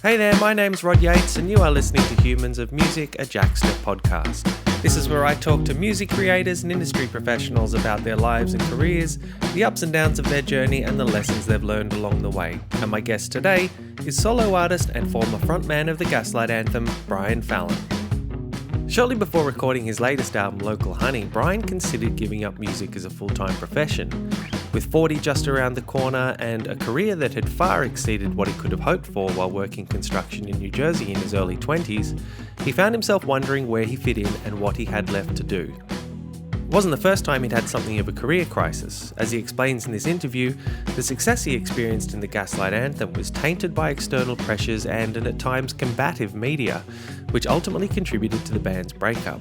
Hey there, my name's Rod Yates, and you are listening to Humans of Music, a Jaxsta podcast. This is where I talk to music creators and industry professionals about their lives and careers, the ups and downs of their journey, and the lessons they've learned along the way. And my guest today is solo artist and former frontman of the Gaslight Anthem, Brian Fallon. Shortly before recording his latest album, Local Honey, Brian considered giving up music as a full-time profession. With 40 just around the corner and a career that had far exceeded what he could have hoped for while working construction in New Jersey in his early 20s, he found himself wondering where he fit in and what he had left to do. It wasn't the first time he'd had something of a career crisis. As he explains in this interview, the success he experienced in the Gaslight Anthem was tainted by external pressures and an at times combative media, which ultimately contributed to the band's breakup.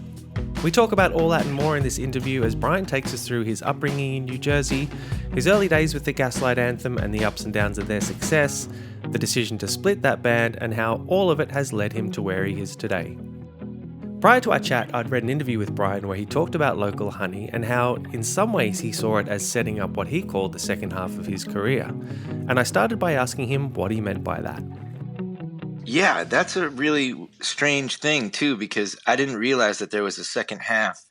We talk about all that and more in this interview as Brian takes us through his upbringing in New Jersey, his early days with the Gaslight Anthem and the ups and downs of their success, the decision to split that band, and how all of it has led him to where he is today. Prior to our chat, I'd read an interview with Brian where he talked about Local Honey and how, in some ways, he saw it as setting up what he called the second half of his career. And I started by asking him what he meant by that. Yeah, that's a really strange thing, too, because I didn't realize that there was a second half,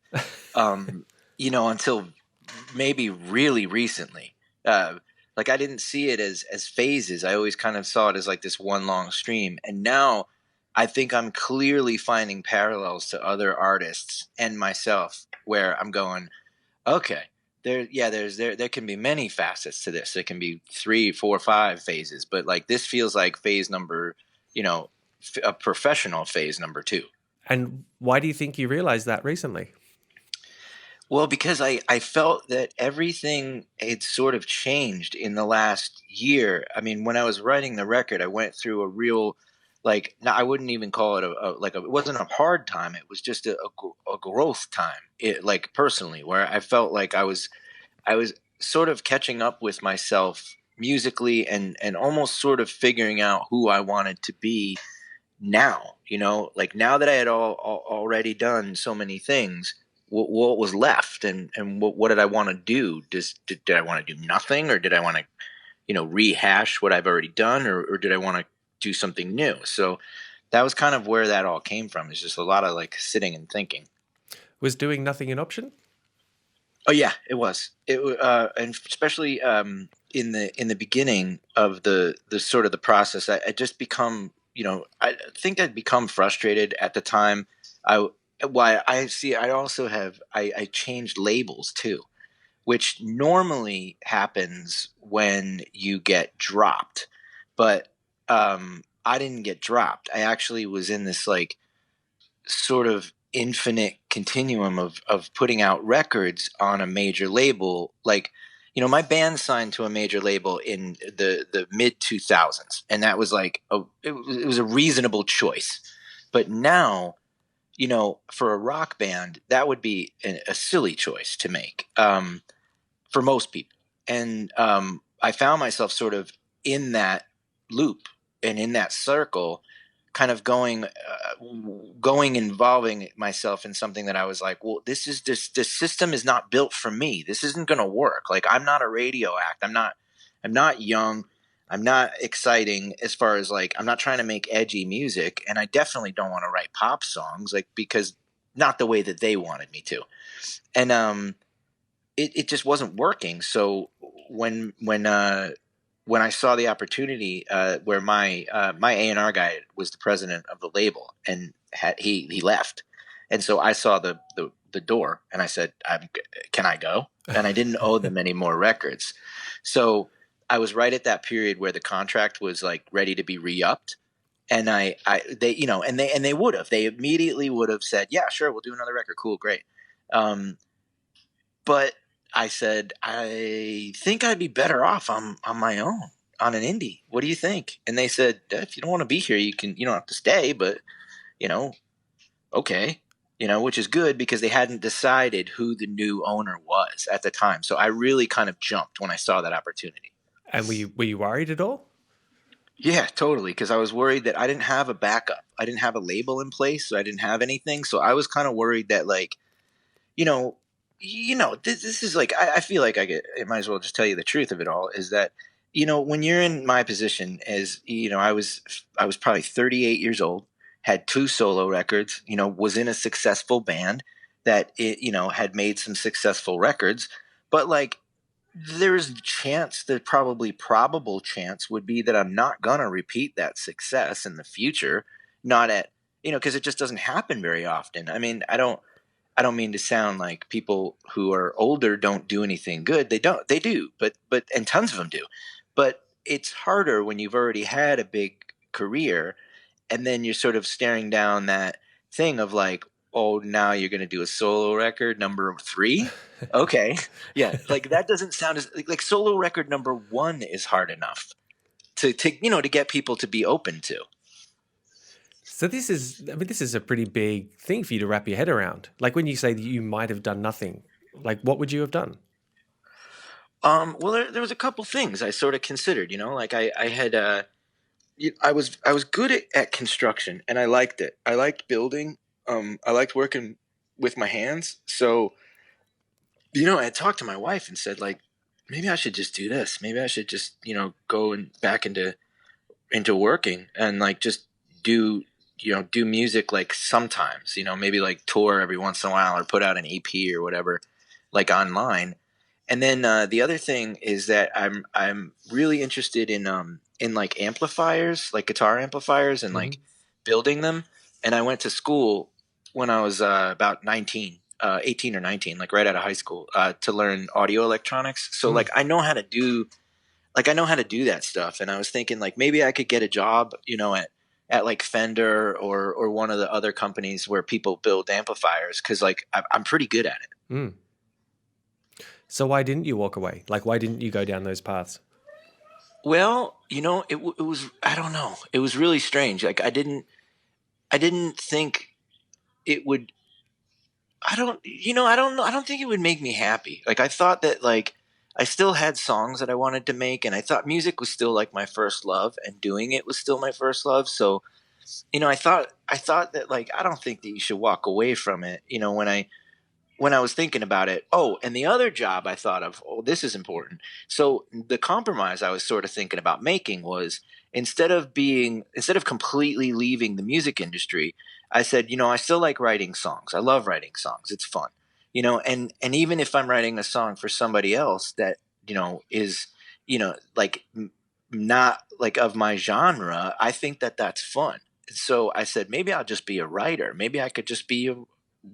until maybe really recently. I didn't see it as phases. I always kind of saw it as like this one long stream. And now I think I'm clearly finding parallels to other artists and myself where I'm going, okay, there can be many facets to this. There can be 3, 4, 5 phases, but like this feels like phase number, a professional phase number 2. And why do you think you realized that recently? Well, because I felt that everything had sort of changed in the last year. I mean, when I was writing the record, I went through a real, I wouldn't even call it it wasn't a hard time. It was just a growth time, personally, where I felt like I was sort of catching up with myself musically and almost sort of figuring out who I wanted to be now, now that I had already done so many things, what was left and what did I want to do? Did I want to do nothing, or did I want to, rehash what I've already done, or did I want to do something new? So that was kind of where that all came from. It's just a lot of sitting and thinking. Was doing nothing an option? Oh yeah, it was. And especially in the beginning of the sort of the process, I just become, I think I'd become frustrated at the time. I changed labels too, which normally happens when you get dropped, but I didn't get dropped. I actually was in this sort of infinite continuum of putting out records on a major label. My band signed to a major label in the mid 2000s, and that was it was a reasonable choice. But now, for a rock band, that would be a silly choice to make for most people. And I found myself sort of in that loop and in that circle, kind of involving myself in something that I was like, well, this system is not built for me. This isn't going to work. I'm not a radio act. I'm not young. I'm not exciting as far as I'm not trying to make edgy music, and I definitely don't want to write pop songs because not the way that they wanted me to. And it just wasn't working. So when I saw the opportunity where my A&R guy was the president of the label, and he left, and so I saw the door, and I said, "Can I go?" And I didn't owe them any more records, so I was right at that period where the contract was ready to be re-upped, and they would have, they immediately would have said, "Yeah, sure, we'll do another record, cool, great," but I said, I think I'd be better off on my own, on an indie. What do you think? And they said, if you don't want to be here, you don't have to stay, but, okay, which is good because they hadn't decided who the new owner was at the time. So I really kind of jumped when I saw that opportunity. And were you worried at all? Yeah, totally. Because I was worried that I didn't have a backup. I didn't have a label in place, so I didn't have anything. So I was kind of worried that this is I feel like I might as well just tell you the truth of it all, is that, when you're in my position, as I was probably 38 years old, had two solo records, was in a successful band that had made some successful records, but like there's a chance, the probably probable chance would be that I'm not gonna repeat that success in the future. Not at because it just doesn't happen very often. I mean, I don't mean to sound like people who are older don't do anything good. They don't. They do, but and tons of them do. But it's harder when you've already had a big career, and then you're sort of staring down that thing of like, oh, now you're going to do a solo record number three. Okay, yeah, like that doesn't sound as like solo record number one is hard enough to get people to be open to. So this is a pretty big thing for you to wrap your head around. Like when you say that you might have done nothing, like what would you have done? Well, there was a couple things I sort of considered. Like I had I was good at construction, and I liked it. I liked building. I liked working with my hands. So I had talked to my wife and said like, maybe I should just do this. Maybe I should just go and back into working and like just do music like sometimes. Maybe like tour every once in a while or put out an EP or whatever, like online. And then the other thing is that I'm really interested in like amplifiers, like guitar amplifiers, and like building them. And I went to school when I was about 19, 18 or 19, like right out of high school, to learn audio electronics. So like I know how to do that stuff. And I was thinking like maybe I could get a job, at like Fender or one of the other companies where people build amplifiers, because like I'm pretty good at it. Mm. So why didn't you walk away? Like, why didn't you go down those paths? Well, it was, I don't know. It was really strange. Like I didn't think it would, I don't know. I don't think it would make me happy. Like I thought that like I still had songs that I wanted to make, and I thought music was still like my first love, and doing it was still my first love. So, I thought that like I don't think that you should walk away from it, when I was thinking about it. Oh, and the other job I thought of, oh, this is important. So the compromise I was sort of thinking about making was instead of completely leaving the music industry, I said, I still like writing songs. I love writing songs. It's fun. And even if I'm writing a song for somebody else that, is, like not like of my genre, I think that that's fun. So I said, maybe I'll just be a writer. Maybe I could just be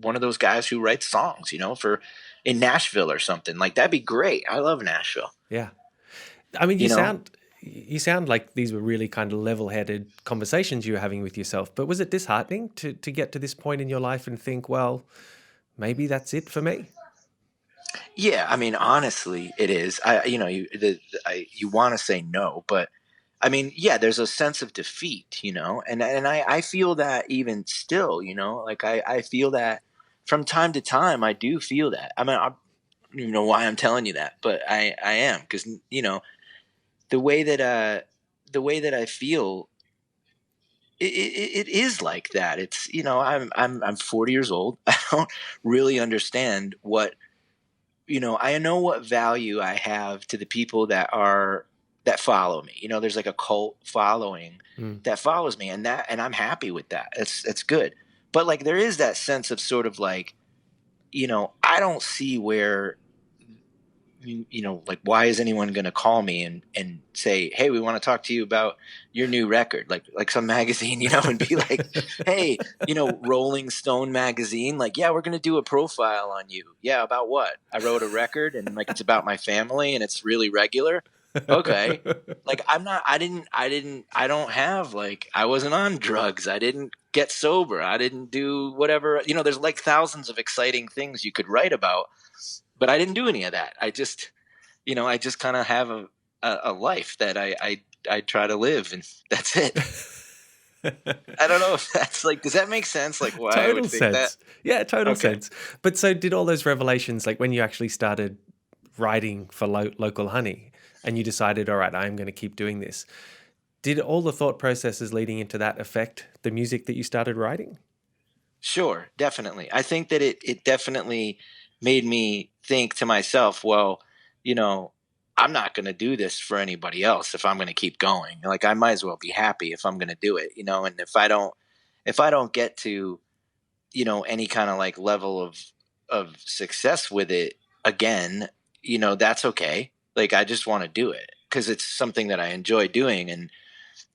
one of those guys who writes songs, for in Nashville or something. Like that'd be great. I love Nashville. Yeah. I mean, You know? you sound like these were really kind of level-headed conversations you were having with yourself. But was it disheartening to get to this point in your life and think, well, maybe that's it for me? Yeah, I mean, honestly, it is. You want to say no, but I mean, yeah, there's a sense of defeat, and I feel that even still, like I feel that from time to time. I do feel that. I mean, I don't even know why I'm telling you that, but I am, because the way that the way that I feel, it is like that. It's I'm 40 years old. I don't really understand what I know what value I have to the people that follow me. There's like a cult following Mm. that follows me, and I'm happy with that. It's good. But like there is that sense of sort of like, I don't see where like why is anyone going to call me and say, hey, we want to talk to you about your new record, like some magazine, and be like, hey, Rolling Stone magazine, like, yeah, we're going to do a profile on you. Yeah, about what? I wrote a record, and like it's about my family, and it's really regular. Okay. Like I don't have, like, I wasn't on drugs, I didn't get sober, I didn't do whatever. There's like thousands of exciting things you could write about, but I didn't do any of that. I just kind of have a life that I try to live, and that's it. I don't know if that's like, does that make sense? Like why I would Total think that? sense. Yeah, total Okay. sense. But so did all those revelations, like when you actually started writing for Local Honey and you decided, all right, I'm going to keep doing this. Did all the thought processes leading into that affect the music that you started writing? Sure, definitely. I think that it definitely made me think to myself, well, you know, I'm not going to do this for anybody else if I'm going to keep going. Like, I might as well be happy if I'm going to do it, you know. And if I don't get to, you know, any kind of like level of success with it again, you know, that's okay. Like, I just want to do it because it's something that I enjoy doing. And,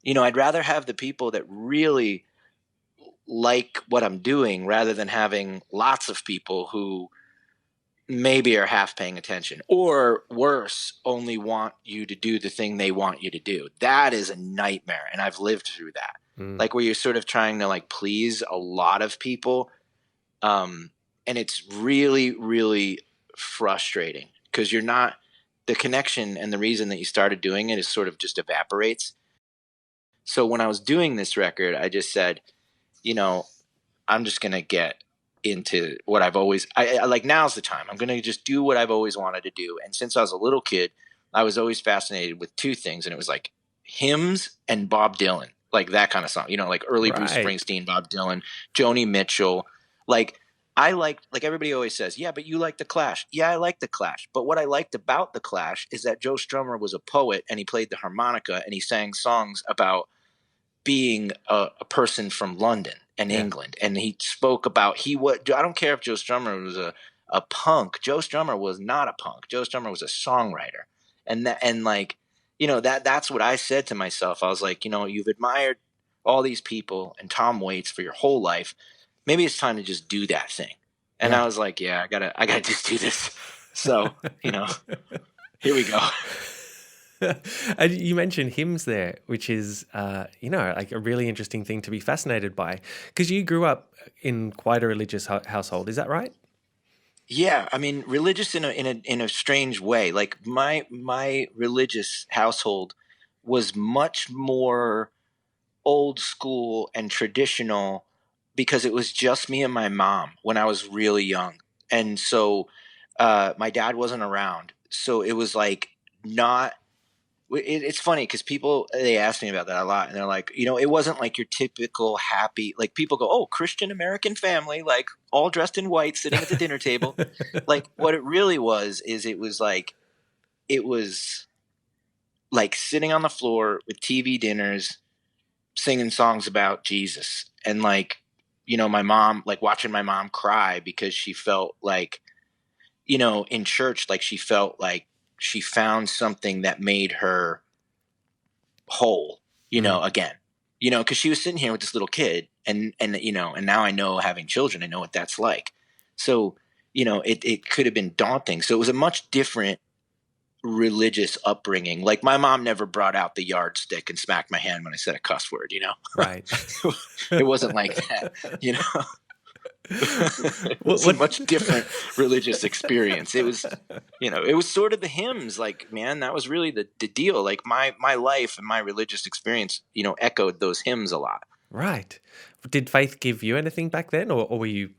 you know, I'd rather have the people that really like what I'm doing rather than having lots of people who maybe are half paying attention, or worse, only want you to do the thing they want you to do. That is a nightmare. And I've lived through that. Like, where you're sort of trying to like please a lot of people. And it's really, really frustrating because you're not, the connection and the reason that you started doing it is sort of just evaporates. So when I was doing this record, I just said, you know, I'm just going to get into what I've always, I like, now's the time. I'm going to just do what I've always wanted to do. And since I was a little kid, I was always fascinated with two things. And it was like hymns and Bob Dylan, like that kind of song, you know, like early Bruce Springsteen, Bob Dylan, Joni Mitchell. Like, I liked, like everybody always says, yeah, but you like the Clash. Yeah, I like the Clash. But what I liked about the Clash is that Joe Strummer was a poet and he played the harmonica and he sang songs about being a person from London and England. And he spoke about, I don't care if Joe Strummer was a punk. Joe Strummer was not a punk. Joe Strummer was a songwriter. And like, you know, that's what I said to myself. I was like, you know, you've admired all these people and Tom Waits for your whole life. Maybe it's time to just do that thing. And I was like, yeah, I gotta just do this. So, you know, here we go. And you mentioned hymns there, which is, you know, like a really interesting thing to be fascinated by, because you grew up in quite a religious household. Is that right? Yeah, I mean, religious in a strange way. Like, my religious household was much more old school and traditional because it was just me and my mom when I was really young. And so my dad wasn't around. So it was like not it's funny because people, they ask me about that a lot, and they're like, you know, it wasn't like your typical happy, like people go, oh, Christian American family, like all dressed in white sitting at the dinner table. Like, what it really was is it was like sitting on the floor with TV dinners singing songs about Jesus. And like, you know, my mom, like watching my mom cry because she felt like, you know, in church, like she felt like she found something that made her whole, you know, again, you know, because she was sitting here with this little kid, and you know, and now I know, having children, I know what that's like. So, you know, it could have been daunting. So it was a much different religious upbringing. Like, my mom never brought out the yardstick and smacked my hand when I said a cuss word, you know. Right. It wasn't like that, you know. It's a much different religious experience. It was, you know, it was sort of the hymns. Like, man, that was really the deal. Like, my life and my religious experience, you know, echoed those hymns a lot. Right. Did faith give you anything back then, or were you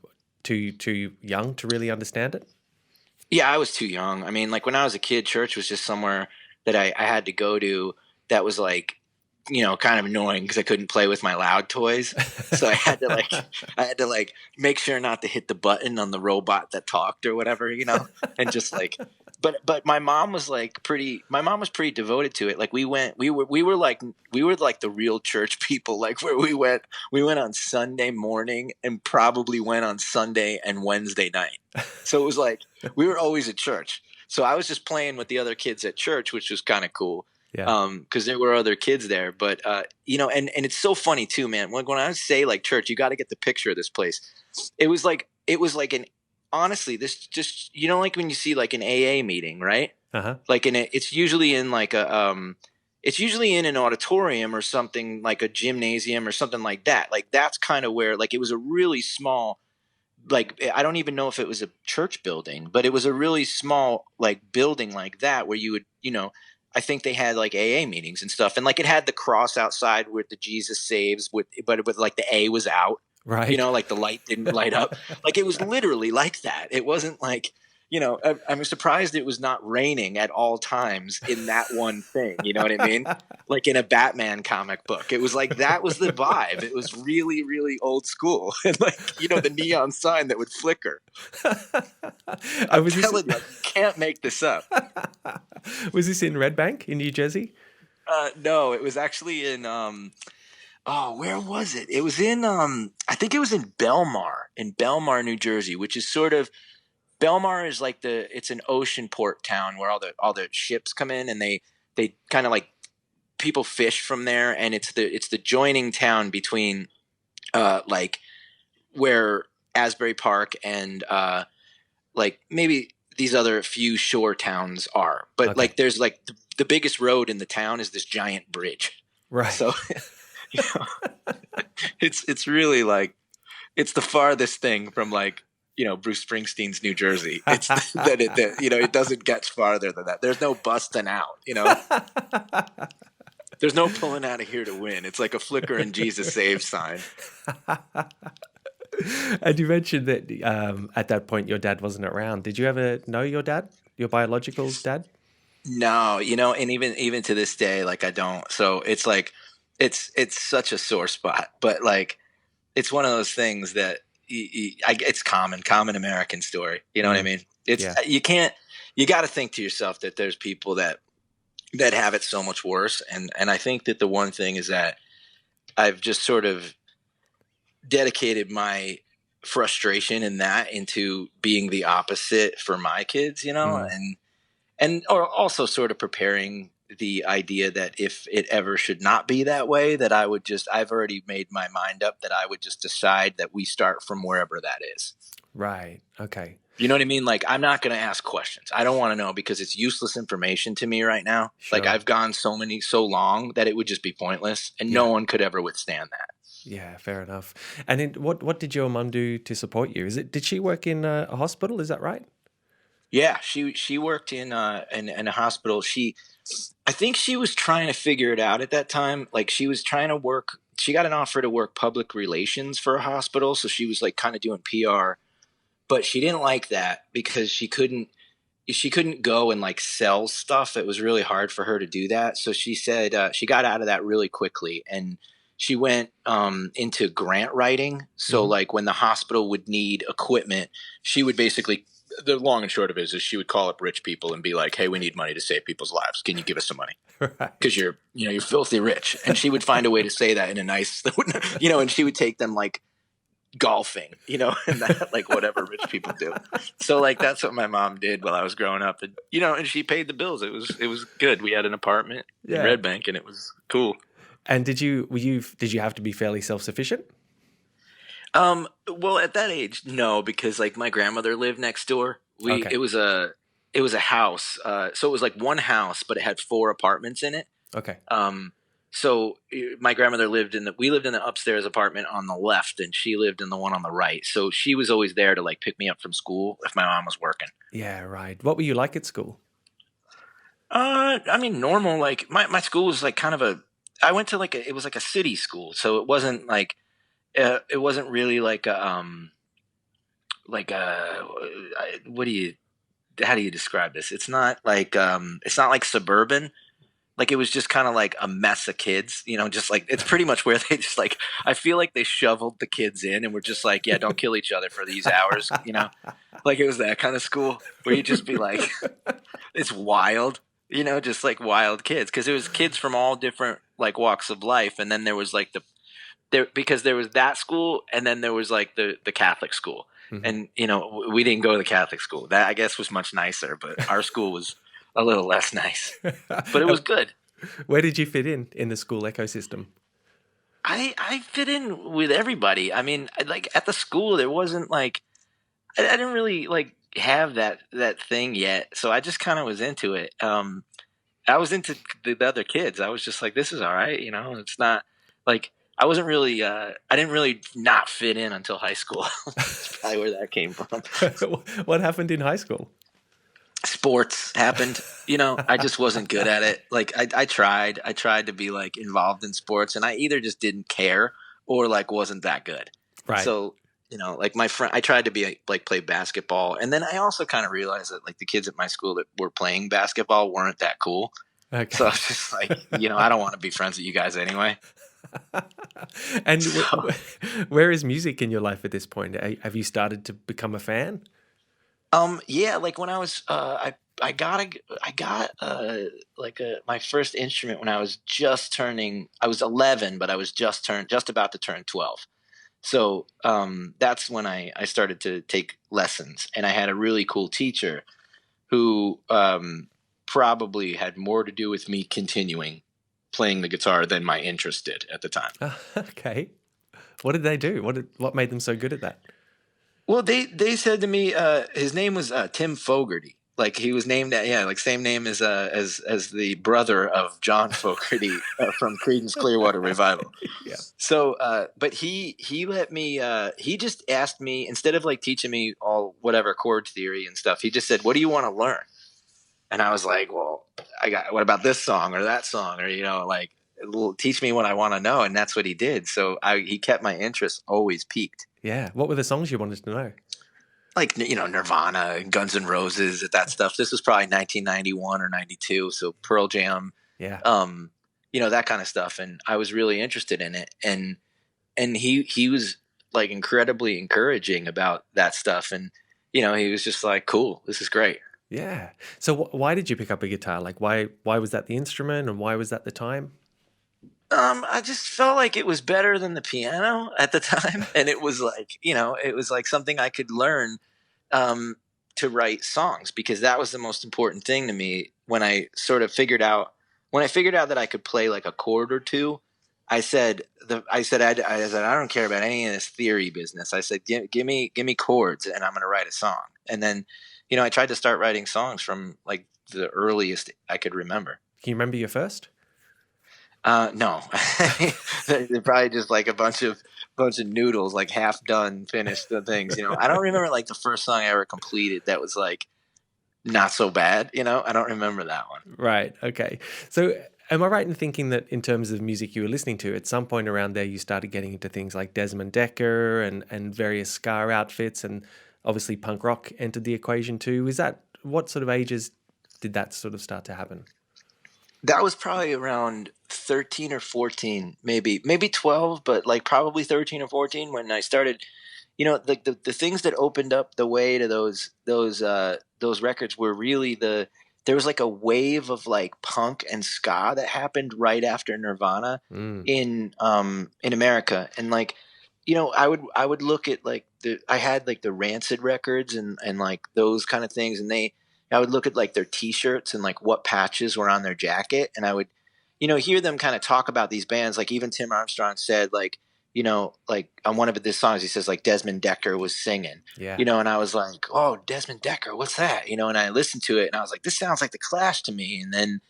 too young to really understand it? Yeah, I was too young. I mean, like, when I was a kid, church was just somewhere that I had to go to that was like, you know, kind of annoying because I couldn't play with my loud toys. So I had to like make sure not to hit the button on the robot that talked or whatever, you know, and just like, but my mom was pretty devoted to it. Like, we were like the real church people, like, where we went on Sunday morning and probably went on Sunday and Wednesday night. So it was like, we were always at church. So I was just playing with the other kids at church, which was kind of cool. Yeah. Because there were other kids there, but you know, and it's so funny too, man. When I say like church, you got to get the picture of this place. It was like an, honestly, this just, you know, like when you see like an AA meeting, right? Like it's usually in like it's usually in an auditorium or something, like a gymnasium or something like that. Like, that's kind of where, like, it was a really small, like, I don't even know if it was a church building, but it was a really small like building like that where you would, you know, I think they had like AA meetings and stuff, and like it had the cross outside with the Jesus saves, but with like the A was out, right? You know, like the light didn't light up. Like, it was literally like that. It wasn't like, I'm surprised it was not raining at all times in that one thing. You know what I mean? Like in a Batman comic book. It was like, that was the vibe. It was really, really old school. And like, the neon sign that would flicker. I'm telling you, you can't make this up. Was this in Red Bank in New Jersey? No, it was actually in, where was it? It was in, I think it was in Belmar, New Jersey, which is sort of, Belmar is like it's an ocean port town where all the ships come in, and they kind of like, people fish from there, and it's the joining town between like where Asbury Park and like maybe these other few shore towns are, but like there's like the biggest road in the town is this giant bridge, right? So it's really like, it's the farthest thing from like, Bruce Springsteen's New Jersey. It's that it doesn't get farther than that. There's no busting out, There's no pulling out of here to win. It's like a flicker and Jesus save sign. And you mentioned that at that point your dad wasn't around. Did you ever know your dad, your biological dad? No, and even to this day, like I don't. So it's like, it's such a sore spot, but like, it's one of those things that it's common American story. You know what I mean? It's you got to think to yourself that there's people that have it so much worse. And I think that the one thing is that I've just sort of dedicated my frustration in that into being the opposite for my kids, and or also sort of preparing the idea that if it ever should not be that way, that I've already made my mind up that I would just decide that we start from wherever that is. Right. Okay. You know what I mean? Like, I'm not going to ask questions. I don't want to know, because it's useless information to me right now. Sure. Like, I've gone so long that it would just be pointless, and no one could ever withstand that. Yeah, fair enough. And then what did your mum do to support you? Did she work in a hospital? Is that right? Yeah, she worked in a hospital. I think she was trying to figure it out at that time. Like, she was trying to work. She got an offer to work public relations for a hospital, so she was like kind of doing PR, but she didn't like that because she couldn't go and like sell stuff. It was really hard for her to do that. So she said she got out of that really quickly, and she went into grant writing. So like when the hospital would need equipment, she would basically, the long and short of it is she would call up rich people and be like, "Hey, we need money to save people's lives. Can you give us some money? Because you're filthy rich." And she would find a way to say that in a nice, and she would take them like golfing, and that, like whatever rich people do. So like, that's what my mom did while I was growing up, and and she paid the bills. It was good. We had an apartment in Red Bank, and it was cool. And did you have to be fairly self-sufficient? Well, at that age, no, because like my grandmother lived next door. It was a house. So it was like one house, but it had 4 apartments in it. Okay. So my grandmother we lived in the upstairs apartment on the left, and she lived in the one on the right. So she was always there to like pick me up from school if my mom was working. Yeah, right. What were you like at school? I mean, normal. Like my school was like kind of I went to it was like a city school. So it wasn't like, it wasn't really like how do you describe this? It's not like suburban. Like, it was just kind of like a mess of kids, just like, it's pretty much where they just like, I feel like they shoveled the kids in and were just like, yeah, don't kill each other for these hours, like it was that kind of school where you just be like, it's wild, just like wild kids. Cause it was kids from all different like walks of life. And then there was like because there was that school, and then there was like the Catholic school. Mm-hmm. And, we didn't go to the Catholic school. That I guess was much nicer, but our school was a little less nice, but it was good. Where did you fit in the school ecosystem? I fit in with everybody. I mean, like at the school, there wasn't like, I didn't really like have that thing yet. So I just kind of was into it. I was into the other kids. I was just like, this is all right. It's not like, I wasn't really, I didn't really not fit in until high school. That's probably where that came from. What happened in high school? Sports happened. I just wasn't good at it. Like I tried to be like involved in sports, and I either just didn't care or like wasn't that good. Right. So like my friend, I tried to be like play basketball, and then I also kind of realized that like the kids at my school that were playing basketball weren't that cool. So I Okay. was just like, I don't want to be friends with you guys anyway. And So, where is music in your life at this point? Have you started to become a fan? yeah, like when I was, I got like my first instrument when I was just turning. I was 11, but I was just about to turn 12. So that's when I started to take lessons, and I had a really cool teacher who probably had more to do with me continuing playing the guitar than my interest did at the time. Okay. What did they do? What made them so good at that? Well, they said to me, his name was Tim Fogerty. Like he was named, like same name as the brother of John Fogerty from Creedence Clearwater Revival. Yeah. So, but he let me. He just asked me, instead of like teaching me all whatever chord theory and stuff. He just said, "What do you want to learn?" And I was like, "Well, what about this song or that song, or like teach me what I want to know." And that's what he did. So he kept my interest always peaked. Yeah. What were the songs you wanted to know? Like Nirvana, Guns N' Roses, that stuff. This was probably 1991 or 92, so Pearl Jam, Yeah. that kind of stuff, and I was really interested in it, and he was like incredibly encouraging about that stuff, and he was just like, cool, this is great. Yeah. So why did you pick up a guitar? Like why was that the instrument, and why was that the time? I just felt like it was better than the piano at the time, and it was like it was like something I could learn um, to write songs, because that was the most important thing to me when I sort of figured out that I could play like a chord or two. I said I don't care about any of this theory business. I said give me chords and I'm going to write a song. And then I tried to start writing songs from like the earliest I could remember. Can you remember your first? No, they're probably just like a bunch of noodles, like half done, finished things. I don't remember like the first song I ever completed that was like not so bad. I don't remember that one. Right. Okay. So am I right in thinking that in terms of music you were listening to, at some point around there, you started getting into things like Desmond Decker and various ska outfits, and obviously punk rock entered the equation too? Is that what sort of ages did that sort of start to happen? That was probably around 13 or 14, maybe 12, but like probably 13 or 14 when I started. Like the things that opened up the way to those records were really there was like a wave of like punk and ska that happened right after Nirvana Mm. in America. And like I would look at like I had like the Rancid records and like those kind of things, and I would look at like their T-shirts and like what patches were on their jacket, and I would hear them kind of talk about these bands. Like even Tim Armstrong said, like like on one of his songs, he says like Desmond Decker was singing, Yeah. and I was like, oh, Desmond Decker, what's that? And I listened to it and I was like, this sounds like the Clash to me. And then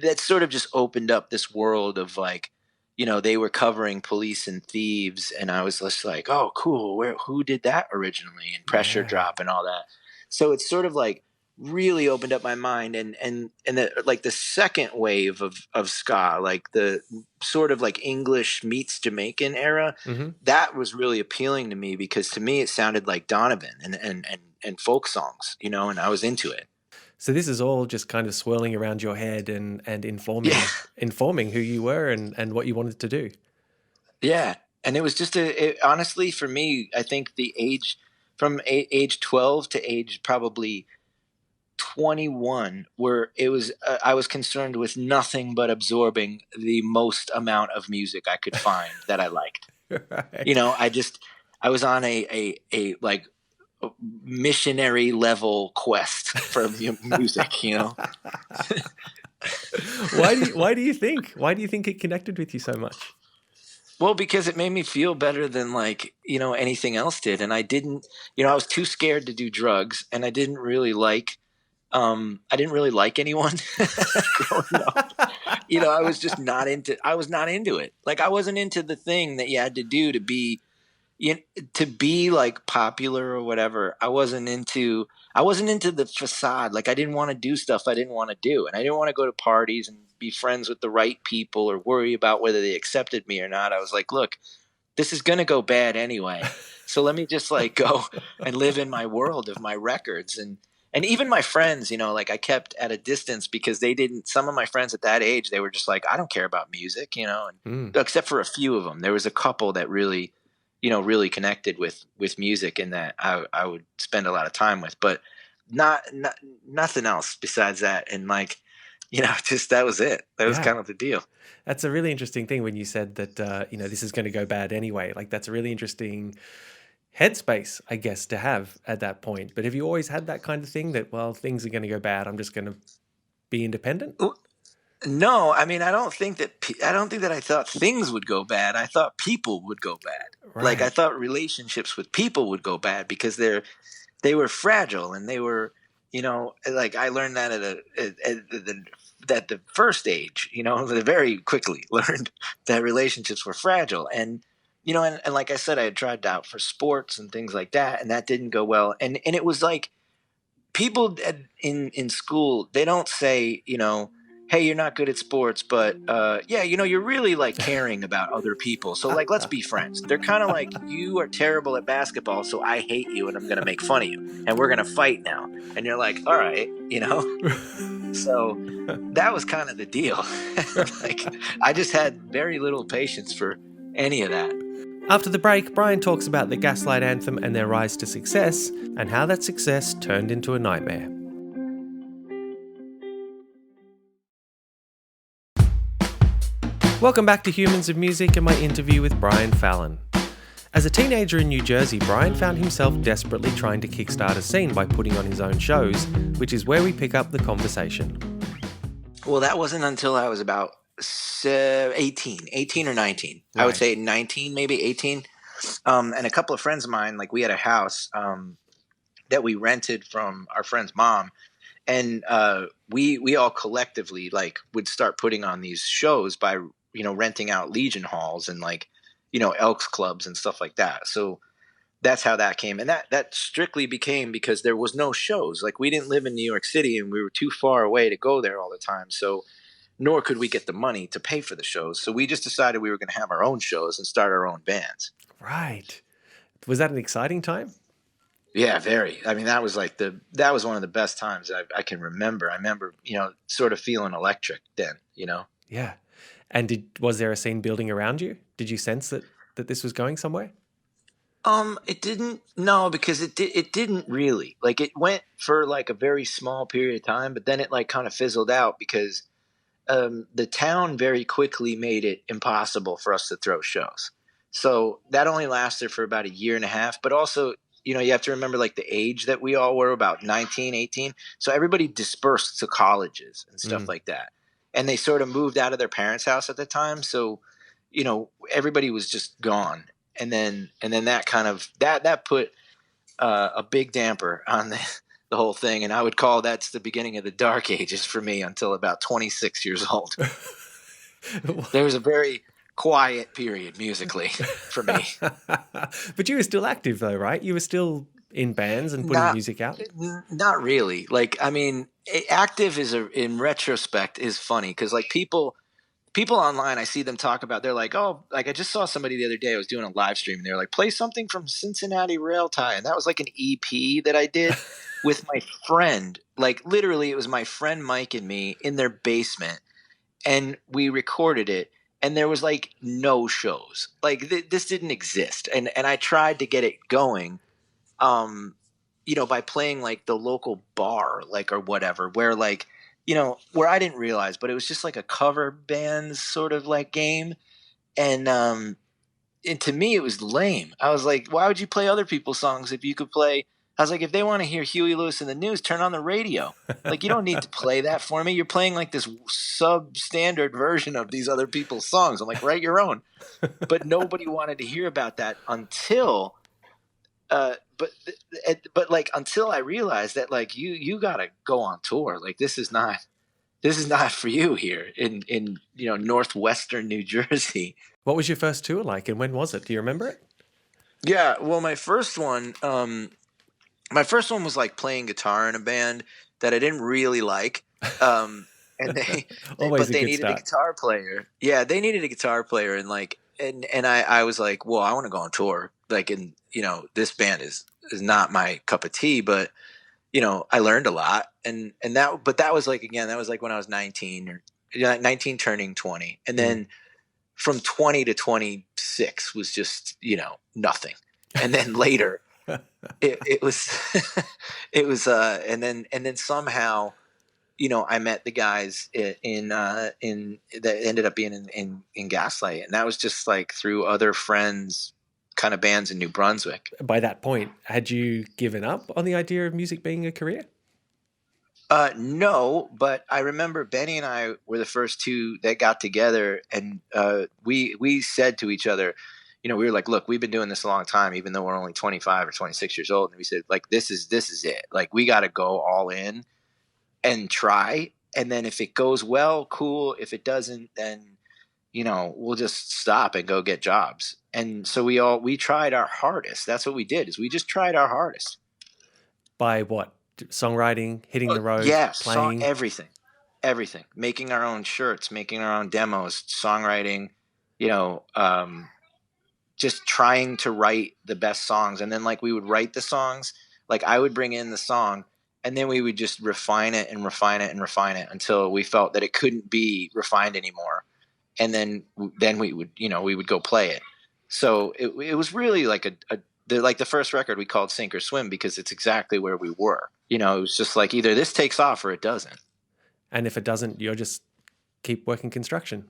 that sort of just opened up this world of like, they were covering Police and Thieves, and I was just like, oh, cool. Who did that originally? And Pressure Yeah. Drop and all that. So it's sort of like really opened up my mind, and like the second wave of ska, like the sort of like English meets Jamaican era, Mm-hmm. that was really appealing to me, because to me it sounded like Donovan and folk songs, and I was into it. So this is all just kind of swirling around your head and Yeah. informing who you were and what you wanted to do. Yeah, and it was just honestly for me, I think the age from age 12 to age probably 21, where it was I was concerned with nothing but absorbing the most amount of music I could find that I liked. Right. I was on a like missionary level quest for music. Why do you think it connected with you so much? Well, because it made me feel better than like, anything else did. And I didn't, I was too scared to do drugs, and I didn't really like anyone growing up. I was not into it. Like I wasn't into the thing that you had to do to be like popular or whatever. I wasn't into the facade. Like I didn't want to do stuff I didn't want to do, and I didn't want to go to parties and be friends with the right people or worry about whether they accepted me or not. I was like, look, this is going to go bad anyway. So let me just like go and live in my world of my records. And even my friends, you know, like I kept at a distance because some of my friends at that age, they were just like, I don't care about music, you know, and except for a few of them. There was a couple that really, you know, really connected with music and that I would spend a lot of time with, but nothing else besides that. And like, you know, just that was it. That was kind of the deal. That's a really interesting thing when you said that, you know, this is going to go bad anyway. Like that's a really interesting headspace, I guess, to have at that point. But have you always had that kind of thing that, well, things are going to go bad, I'm just going to be independent? No, I mean, I don't think that I thought things would go bad. I thought people would go bad. Right. Like I thought relationships with people would go bad because they were fragile and they were, you know, like I learned that at the first age, you know, very quickly learned that relationships were fragile. And, you know, and like I said, I had tried out for sports and things like that, and that didn't go well. And it was like people in school, they don't say, you know, hey, you're not good at sports, but yeah, you know, you're really like caring about other people. So like, let's be friends. They're kind of like, you are terrible at basketball, so I hate you and I'm going to make fun of you and we're going to fight now. And you're like, all right, you know? So that was kind of the deal. Like, I just had very little patience for any of that. After the break, Brian talks about the Gaslight Anthem and their rise to success, and how that success turned into a nightmare. Welcome back to Humans of Music and my interview with Brian Fallon. As a teenager in New Jersey, Brian found himself desperately trying to kickstart a scene by putting on his own shows, which is where we pick up the conversation. Well, that wasn't until I was about 18 or 19. Right. I would say 19, maybe 18. And a couple of friends of mine, like we had a house that we rented from our friend's mom. And we all collectively like would start putting on these shows by, you know, renting out Legion halls and like, you know, Elks clubs and stuff like that. So that's how that came. And that strictly became because there was no shows. Like we didn't live in New York City and we were too far away to go there all the time. So nor could we get the money to pay for the shows. So we just decided we were going to have our own shows and start our own bands. Right. Was that an exciting time? Yeah, very. I mean, that was like that was one of the best times I can remember. I remember, you know, sort of feeling electric then, you know? Yeah. And was there a scene building around you? Did you sense that this was going somewhere? It didn't. No, because it didn't really. Like it went for like a very small period of time, but then it like kind of fizzled out because the town very quickly made it impossible for us to throw shows. So that only lasted for about a year and a half. But also, you know, you have to remember like the age that we all were, about 19, 18. So everybody dispersed to colleges and stuff like that. And they sort of moved out of their parents' house at the time. So, you know, everybody was just gone. And then that kind of that put a big damper on the whole thing. And I would call that's the beginning of the dark ages for me until about 26 years old. There was a very quiet period musically for me. But you were still active though, right? You were still in bands and putting music out? Not really. Like, I mean, active in retrospect is funny because like people online, I see them talk about, they're like, oh, like I just saw somebody the other day, I was doing a live stream and they're like, play something from Cincinnati Rail Tie. And that was like an EP that I did with my friend. Like literally it was my friend Mike and me in their basement and we recorded it and there was like no shows. Like this didn't exist. And I tried to get it going, you know, by playing like the local bar, like, or whatever, where like, you know, where I didn't realize, but it was just like a cover band sort of like game. And to me, it was lame. I was like, why would you play other people's songs if you could play? I was like, if they want to hear Huey Lewis in the News, turn on the radio. Like, you don't need to play that for me. You're playing like this substandard version of these other people's songs. I'm like, write your own. But nobody wanted to hear about that until but like until I realized that like you gotta go on tour. Like this is not for you here in you know, northwestern New Jersey. What was your first tour like and when was it? Do you remember it? Yeah, well my first one was like playing guitar in a band that I didn't really like. And they needed a guitar player. Yeah, they needed a guitar player and like and I was like, well, I want to go on tour. Like, and this band is not my cup of tea, but I learned a lot, and that was like, again, that was like when I was 19 or 19 turning 20, and then from 20 to 26 was just nothing, and then later it was it was and then somehow I met the guys in that ended up being in Gaslight, and that was just like through other friends, kind of bands in New Brunswick. By that point, had you given up on the idea of music being a career? No, but I remember Benny and I were the first two that got together, and we said to each other, we were like, look, we've been doing this a long time, even though we're only 25 or 26 years old. And we said, like, this is it. Like, we got to go all in and try. And then if it goes well, cool. If it doesn't, then, we'll just stop and go get jobs. And so we tried our hardest. That's what we did, is we just tried our hardest. By what? Songwriting, hitting the road, yeah, playing? Everything. Making our own shirts, making our own demos, songwriting, just trying to write the best songs. And then, like, we would write the songs, like I would bring in the song, and then we would just refine it and refine it and refine it until we felt that it couldn't be refined anymore. And then we would, we would go play it. So it was really like the first record we called Sink or Swim, because it's exactly where we were. It was just like, either this takes off or it doesn't. And if it doesn't, you'll just keep working construction.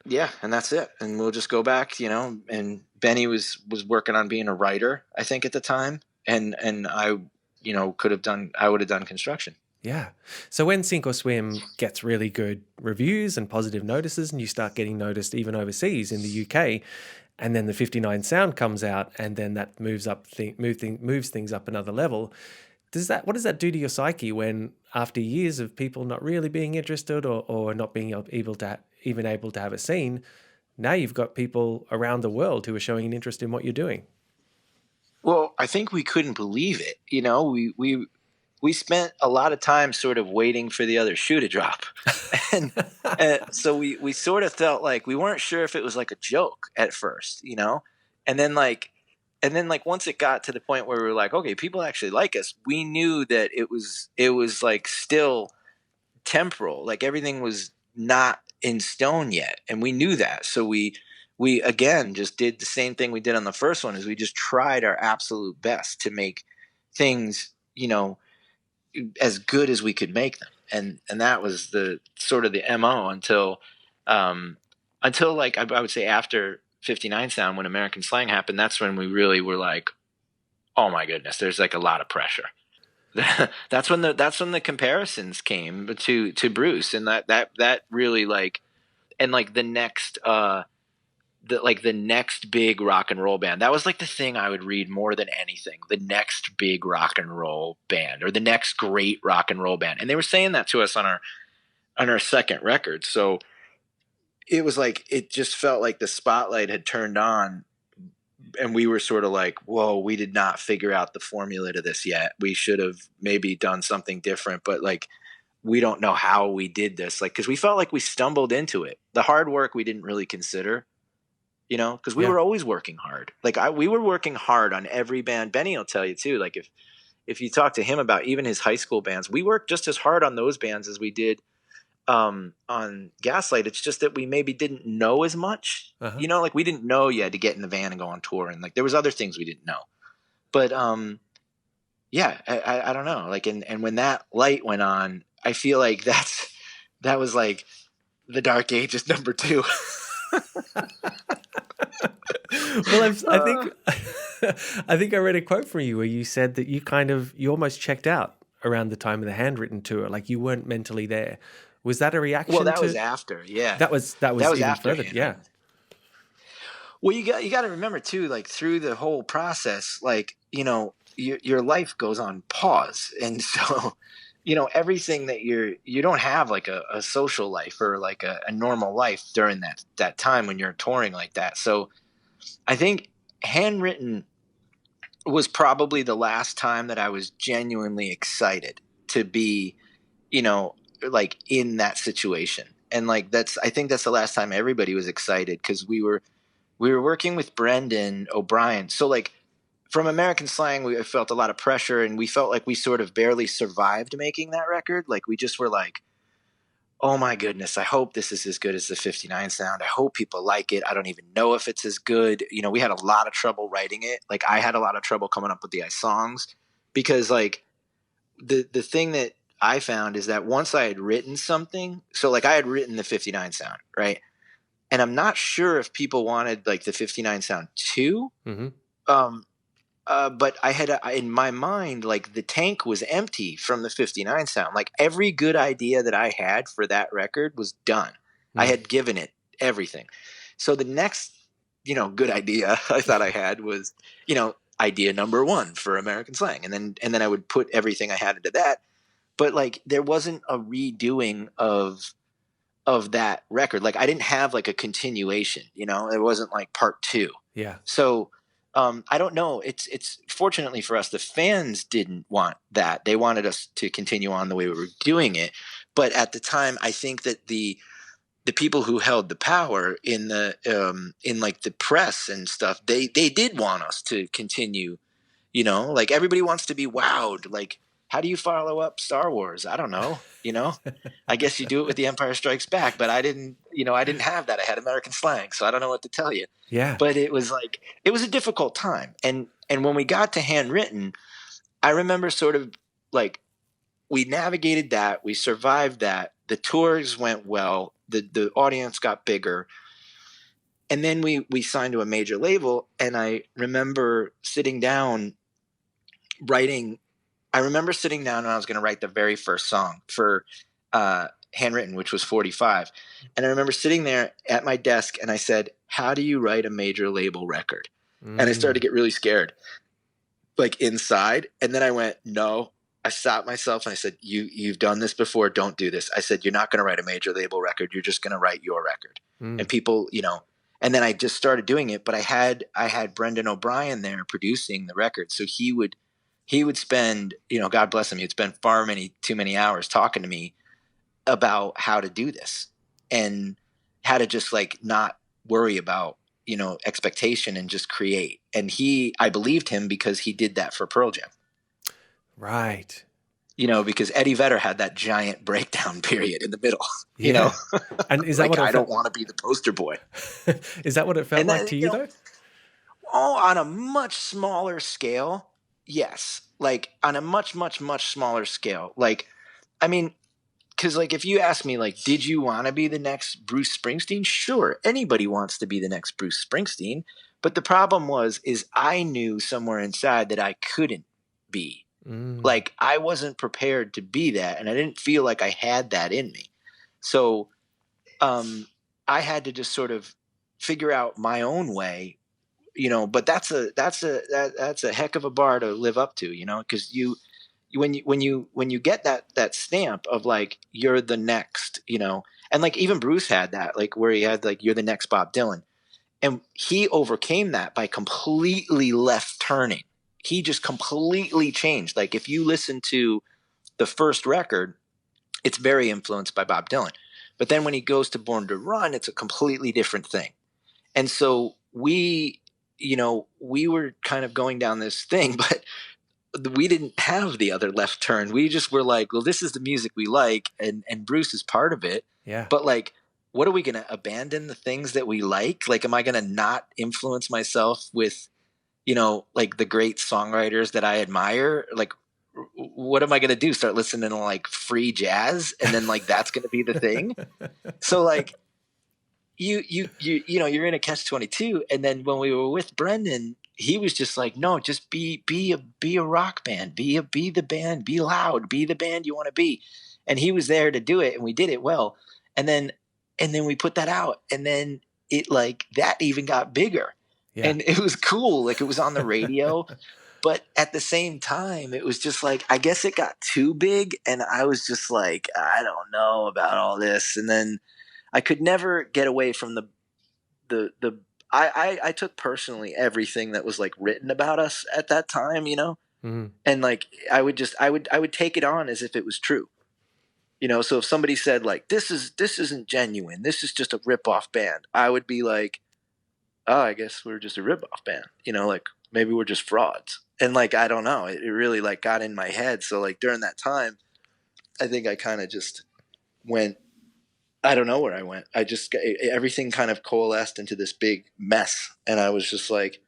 Yeah, and that's it. And we'll just go back, and Benny was working on being a writer, I think, at the time. And I, I would have done construction. Yeah. So when Sink or Swim gets really good reviews and positive notices, and you start getting noticed even overseas in the UK, and then the 59 sound comes out, and then that moves things up another level. What does that do to your psyche when, after years of people not really being interested or not being able to have a scene, now you've got people around the world who are showing an interest in what you're doing? Well, I think we couldn't believe it. We spent a lot of time sort of waiting for the other shoe to drop. and so we sort of felt like we weren't sure if it was like a joke at first, and then like once it got to the point where we were like, okay, people actually like us, we knew that it was like still temporal, like everything was not in stone yet. And we knew that. So we again just did the same thing we did on the first one, is we just tried our absolute best to make things, as good as we could make them. And that was the sort of the MO until like I would say after 59 sound, when American Slang happened, that's when we really were like, oh my goodness, there's like a lot of pressure. that's when the comparisons came to Bruce, and that really like, and like the next the next big rock and roll band. That was like the thing I would read more than anything. The next big rock and roll band, or the next great rock and roll band. And they were saying that to us on our second record. So it was like, it just felt like the spotlight had turned on, and we were sort of like, whoa, we did not figure out the formula to this yet. We should have maybe done something different, but like, we don't know how we did this. Like, cause we felt like we stumbled into it. The hard work we didn't really consider, because we were always working hard. Like we were working hard on every band. Benny will tell you too. Like if you talk to him about even his high school bands, we worked just as hard on those bands as we did on Gaslight. It's just that we maybe didn't know as much. Like we didn't know you had to get in the van and go on tour, and like there was other things we didn't know. But I don't know. Like and when that light went on, I feel like that was like the Dark Ages number 2. Well, I think I read a quote from you where you said that you almost checked out around the time of the Handwritten tour, like you weren't mentally there. Was that a reaction? Well, that was after, yeah. That was even after, further, yeah. Well, you got to remember too, like through the whole process, like your life goes on pause, and so everything that you don't have like a social life or like a normal life during that time when you're touring like that. So I think Handwritten was probably the last time that I was genuinely excited to be, like in that situation. And like I think that's the last time everybody was excited, because we were we were working with Brendan O'Brien. So like from American Slang, we felt a lot of pressure, and we felt like we sort of barely survived making that record. Like we just were like, oh my goodness, I hope this is as good as the 59 sound. I hope people like it. I don't even know if it's as good. You know, we had a lot of trouble writing it. Like I had a lot of trouble coming up with the songs, because like the thing that I found is that once I had written something, so like I had written the 59 sound, right? And I'm not sure if people wanted like the 59 sound too. Mm-hmm. But I had in my mind, like the tank was empty from the 59 sound. Like every good idea that I had for that record was done. I had given it everything. So the next, good idea I thought I had was, idea number 1 for American Slang. And then I would put everything I had into that. But like there wasn't a redoing of that record. Like I didn't have like a continuation, it wasn't like part 2. Yeah. So I don't know. It's fortunately for us, the fans didn't want that. They wanted us to continue on the way we were doing it. But at the time, I think that the people who held the power in like the press and stuff, they did want us to continue. Like everybody wants to be wowed. Like, how do you follow up Star Wars? I don't know. I guess you do it with The Empire Strikes Back, but I didn't have that. I had American Slang, so I don't know what to tell you. Yeah. But it was a difficult time. And when we got to Handwritten, I remember sort of like we navigated that, we survived that. The tours went well, the audience got bigger. And then we signed to a major label, and I remember sitting down writing. I remember sitting down and I was going to write the very first song for Handwritten, which was 45. And I remember sitting there at my desk and I said, how do you write a major label record? And I started to get really scared, like inside. And then I went, no. I stopped myself and I said, you've done this before. Don't do this. I said, you're not going to write a major label record. You're just going to write your record. And people, and then I just started doing it. But I had Brendan O'Brien there producing the record. So he would spend, God bless him, he'd spend too many hours talking to me about how to do this and how to just like not worry about, expectation and just create. And I believed him because he did that for Pearl Jam. Right. Because Eddie Vedder had that giant breakdown period in the middle, And is that like, what I don't want to be the poster boy. Is that what it felt like to you though? Oh, on a much smaller scale. Yes. Like on a much, much, much smaller scale. Like, I mean, because like if you ask me, like, did you want to be the next Bruce Springsteen? Sure. Anybody wants to be the next Bruce Springsteen. But the problem is I knew somewhere inside that I couldn't be. Like I wasn't prepared to be that. And I didn't feel like I had that in me. So I had to just sort of figure out my own way. But that's a heck of a bar to live up to, because when you get that stamp of like, you're the next, and like even Bruce had that, like where he had like, you're the next Bob Dylan, and he overcame that by completely left turning. He just completely changed. Like if you listen to the first record, it's very influenced by Bob Dylan, but then when he goes to Born to Run, it's a completely different thing. And so we were kind of going down this thing, but we didn't have the other left turn. We just were like, well, this is the music we like, and Bruce is part of it. Yeah. But like, what are we going to abandon the things that we like? Like, am I going to not influence myself with, like the great songwriters that I admire? Like, what am I going to do? Start listening to like free jazz, and then like that's going to be the thing. So like, you're in a catch-22. And then when we were with Brendan, he was just like, no, just be a rock band, be the band, be loud, be the band you want to be. And he was there to do it, and we did it well. And then we put that out, and then it like that even got bigger. Yeah. And it was cool. Like it was on the radio, but at the same time, it was just like, I guess it got too big. And I was just like, I don't know about all this. And then I could never get away from I took personally everything that was like written about us at that time, and like, I would take it on as if it was true, so if somebody said like, this isn't genuine, this is just a rip off band, I would be like, oh, I guess we're just a ripoff band, like maybe we're just frauds. And like, I don't know, it really like got in my head. So like during that time, I think I kind of just went, I don't know where I went. Everything kind of coalesced into this big mess. And I was just like,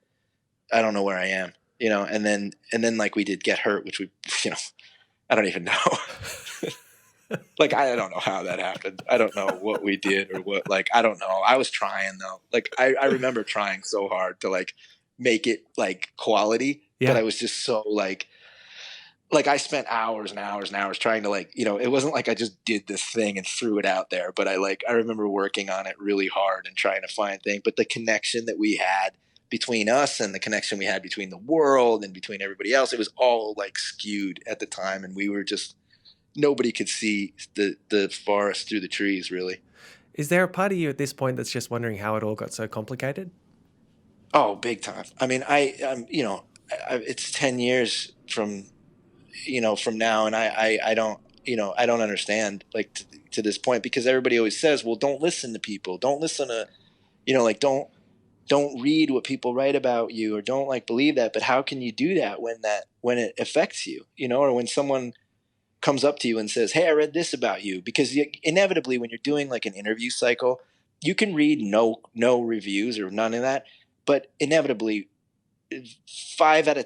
I don't know where I am, and then like we did Get Hurt, which we, I don't even know. Like, I don't know how that happened. I don't know what we did or what, like, I don't know. I was trying though. Like, I remember trying so hard to like make it like quality, but I was just so like I spent hours and hours and hours trying to like, it wasn't like I just did this thing and threw it out there, but I remember working on it really hard and trying to find things. But the connection that we had between us and the connection we had between the world and between everybody else, it was all like skewed at the time. And we were just, nobody could see the forest through the trees, really. Is there a part of you at this point that's just wondering how it all got so complicated? Oh, big time. I mean, it's 10 years from now, and I don't, I don't understand like to this point, because everybody always says, well, don't listen to people, don't listen to, like don't read what people write about you, or don't like believe that. But how can you do that when it affects you, or when someone comes up to you and says, hey, I read this about you? Because inevitably when you're doing like an interview cycle, you can read no reviews or none of that, but inevitably 5 out of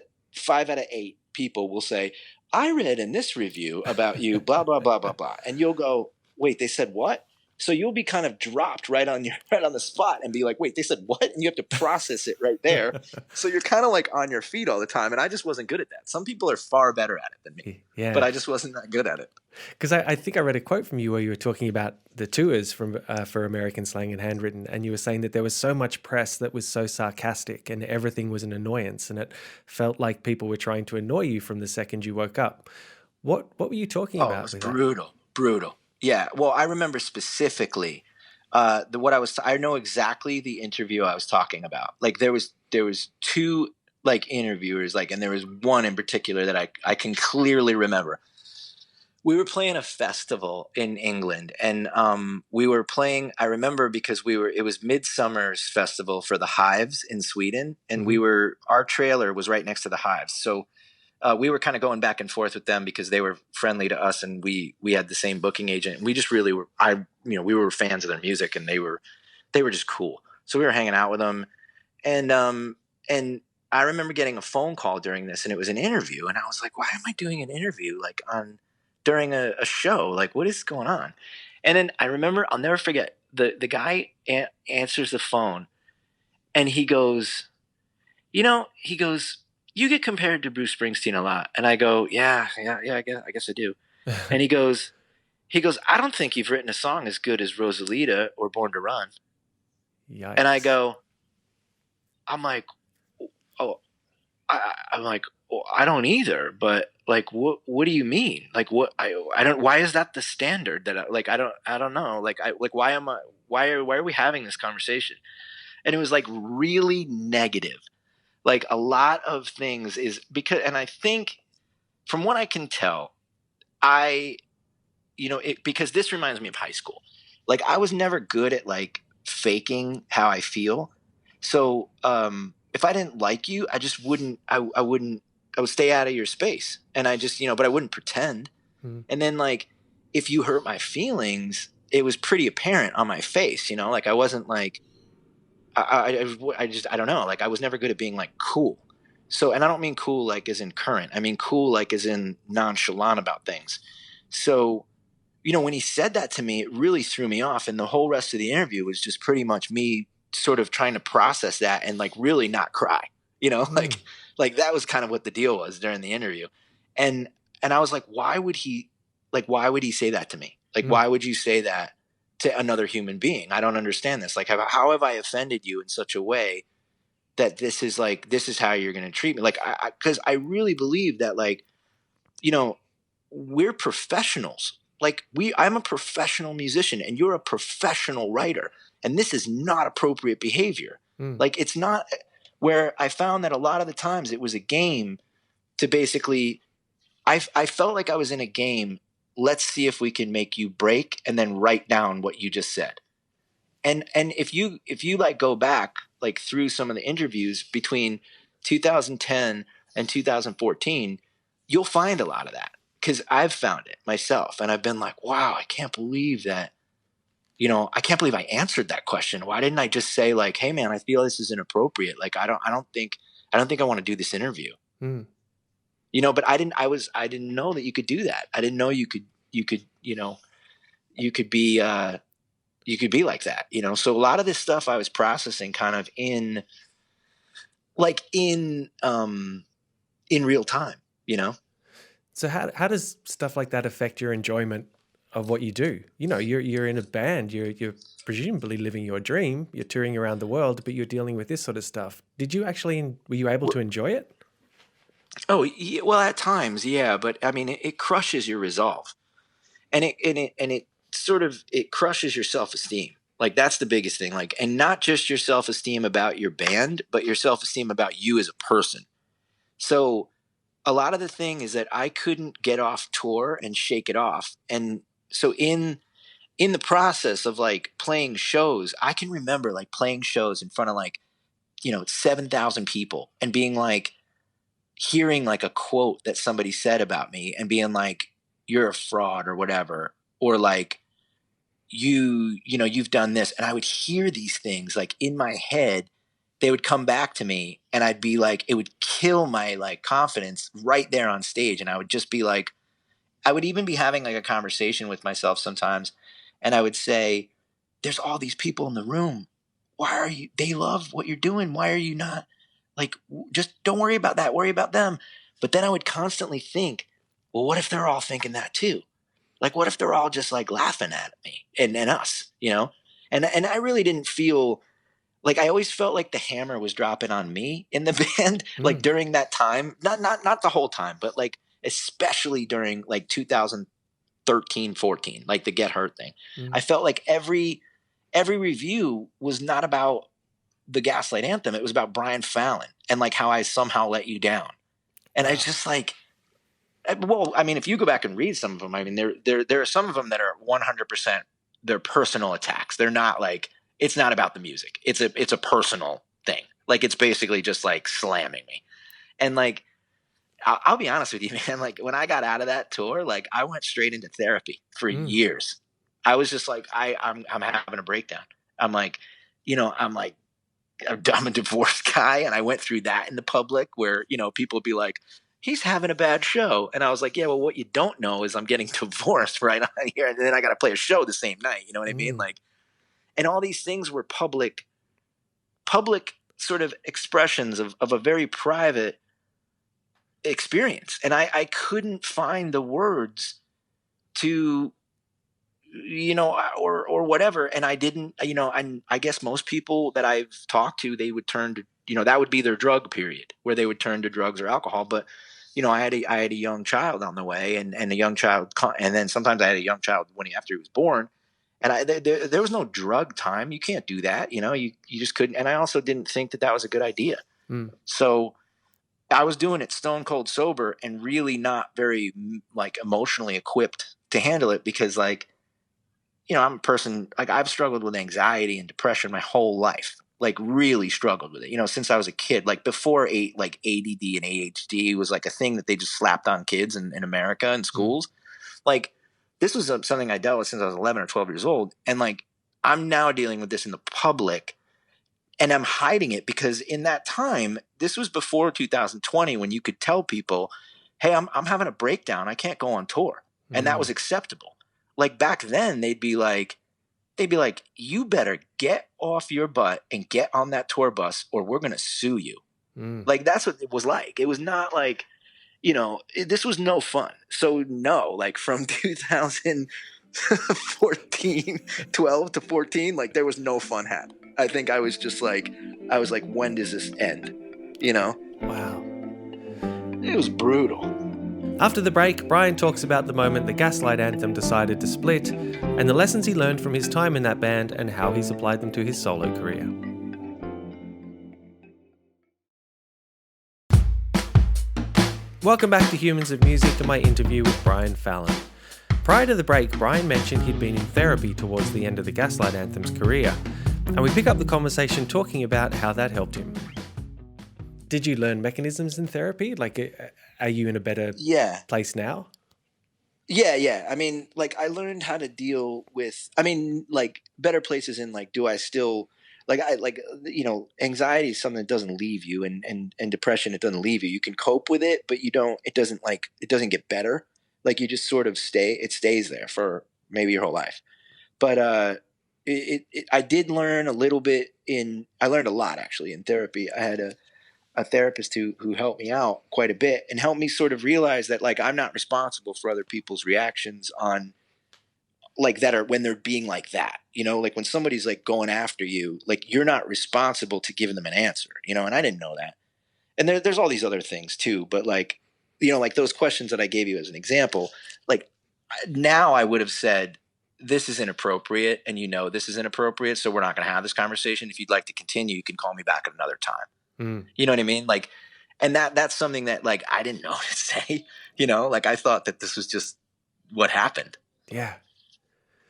8 people will say, I read in this review about you, blah, blah, blah, blah, blah. And you'll go, wait, they said what? So you'll be kind of dropped right on the spot and be like, wait, they said what? And you have to process it right there. So you're kind of like on your feet all the time. And I just wasn't good at that. Some people are far better at it than me, but I just wasn't that good at it. Because I think I read a quote from you where you were talking about the tours for American Slang and Handwritten, and you were saying that there was so much press that was so sarcastic and everything was an annoyance, and it felt like people were trying to annoy you from the second you woke up. What were you talking about? It was brutal. Yeah. Well, I remember specifically I know exactly the interview I was talking about. Like there was 2 like interviewers, like, and there was one in particular that I can clearly remember. We were playing a festival in England, and we were playing, I remember, because it was Midsummer's festival for the Hives in Sweden. And our trailer was right next to the Hives. So we were kind of going back and forth with them because they were friendly to us, and we had the same booking agent. And we just really were, we were fans of their music, and they were just cool. So we were hanging out with them. And I remember getting a phone call during this, and it was an interview. And I was like, why am I doing an interview like during a show? Like, what is going on? And then I remember, I'll never forget, the guy answers the phone, and he goes, you get compared to Bruce Springsteen a lot. And I go, yeah, I guess I do. And he goes, I don't think you've written a song as good as Rosalita or Born to Run. Yikes. And I'm like, I don't either, but like, what do you mean? Like, what, I don't, why is that the standard that I don't know. Why are we having this conversation? And it was like really negative. Like a lot of things is because, and I think from what I can tell, because this reminds me of high school. Like I was never good at like faking how I feel. So, if I didn't like you, I just wouldn't, I would stay out of your space. And I just, but I wouldn't pretend. And then like, if you hurt my feelings, it was pretty apparent on my face, like I wasn't like, I don't know. Like I was never good at being like cool. So, and I don't mean cool like as in current. I mean cool like as in nonchalant about things. So, when he said that to me, it really threw me off. And the whole rest of the interview was just pretty much me sort of trying to process that and like really not cry. Like that was kind of what the deal was during the interview. And I was like, why would he say that to me? Like, why would you say that to another human being? I don't understand this. Like, how have I offended you in such a way that this is how you're going to treat me? Like, because I really believe that, like, we're professionals. Like I'm a professional musician and you're a professional writer, and this is not appropriate behavior. Like it's not, where I found that a lot of the times it was a game to basically, I felt like I was in a game. Let's see if we can make you break and then write down what you just said. And if you like go back like through some of the interviews between 2010 and 2014, you'll find a lot of that, because I've found it myself. And I've been like, wow, I can't believe that, I can't believe I answered that question. Why didn't I just say like, hey man, I feel this is inappropriate. Like, I don't think I want to do this interview. Mm. But I didn't know that you could do that. I didn't know you could be like that, So a lot of this stuff I was processing kind of in real time, So how does stuff like that affect your enjoyment of what you do? You're in a band, you're presumably living your dream, you're touring around the world, but you're dealing with this sort of stuff. Were you able to enjoy it? Oh, yeah, well, at times, yeah, but I mean, it crushes your resolve, and it crushes your self-esteem. Like, that's the biggest thing. Like, and not just your self-esteem about your band, but your self-esteem about you as a person. So a lot of the thing is that I couldn't get off tour and shake it off. And so in the process of like playing shows, I can remember like playing shows in front of like, 7,000 people and being like, hearing like a quote that somebody said about me and being like, you're a fraud or whatever, or like, you've done this. And I would hear these things like in my head, they would come back to me, and I'd be like, it would kill my like confidence right there on stage. And I would just be like, I would even be having like a conversation with myself sometimes, and I would say, there's all these people in the room. They love what you're doing. Why are you not like, just don't worry about that. Worry about them. But then I would constantly think, well, what if they're all thinking that too? Like, what if they're all just like laughing at me and us, And I really didn't feel like, I always felt like the hammer was dropping on me in the band, like during that time, not the whole time, but like, especially during like 2013, 14, like the Get Hurt thing. I felt like every review was not about the Gaslight Anthem. It was about Brian Fallon and like how I somehow let you down. And I just like, well, I mean, if you go back and read some of them, I mean, there are some of them that are 100% they're personal attacks. They're not like, it's not about the music. It's a personal thing. Like, it's basically just like slamming me. And like, I'll be honest with you, man, like when I got out of that tour, like I went straight into therapy for years. I was just like, I'm having a breakdown. I'm like, I'm a divorced guy, and I went through that in the public where, people would be like, he's having a bad show. And I was like, yeah, well, what you don't know is I'm getting divorced right on here. And then I got to play a show the same night. You know what I mean? Like, and all these things were public sort of expressions of a very private experience. And I couldn't find the words to, or whatever. And I didn't, I guess most people that I've talked to, they would turn to, that would be their drug period where they would turn to drugs or alcohol. But, I had a young child on the way, and a young child, and then sometimes I had a young child after he was born, and there was no drug time. You can't do that. You just couldn't. And I also didn't think that was a good idea. So I was doing it stone cold sober and really not very like emotionally equipped to handle it, because like, I'm a person, like I've struggled with anxiety and depression my whole life, like really struggled with it, since I was a kid, like before like ADD and ADHD was like a thing that they just slapped on kids in America in schools. Like this was something I dealt with since I was 11 or 12 years old. And like, I'm now dealing with this in the public, and I'm hiding it because in that time, this was before 2020, when you could tell people, hey, I'm having a breakdown. I can't go on tour. And that was acceptable. Like back then they'd be like, you better get off your butt and get on that tour bus or we're going to sue you. Like, that's what it was like. It was not like, this was no fun. So no, like from 2014, 12 to 14, like there was no fun had. I think I was like, when does this end? Wow. It was brutal. After the break, Brian talks about the moment the Gaslight Anthem decided to split and the lessons he learned from his time in that band and how he's applied them to his solo career. Welcome back to Humans of Music and my interview with Brian Fallon. Prior to the break, Brian mentioned he'd been in therapy towards the end of the Gaslight Anthem's career, And we pick up the conversation talking about how that helped him. Did you learn mechanisms in therapy? Like, are you in a better place now? Yeah. I mean, like, I learned how to deal with, I mean, like, better places in, like, do I still, like, anxiety is something that doesn't leave you, and depression, it doesn't leave you. You can cope with it, but it doesn't get better. Like, you just sort of it stays there for maybe your whole life. But I did learn a little bit I learned a lot actually in therapy. I had a therapist who helped me out quite a bit and helped me sort of realize that, like, I'm not responsible for other people's reactions on, like, that are when they're being like that, like when somebody's like going after you, like, you're not responsible to give them an answer, and I didn't know that. And there's all these other things too, but like, like those questions that I gave you as an example, like, now I would have said, this is inappropriate, and this is inappropriate, so we're not going to have this conversation. If you'd like to continue, you can call me back at another time. You know what I mean? Like, and that's something that, like, I didn't know to say, like, I thought that this was just what happened. Yeah.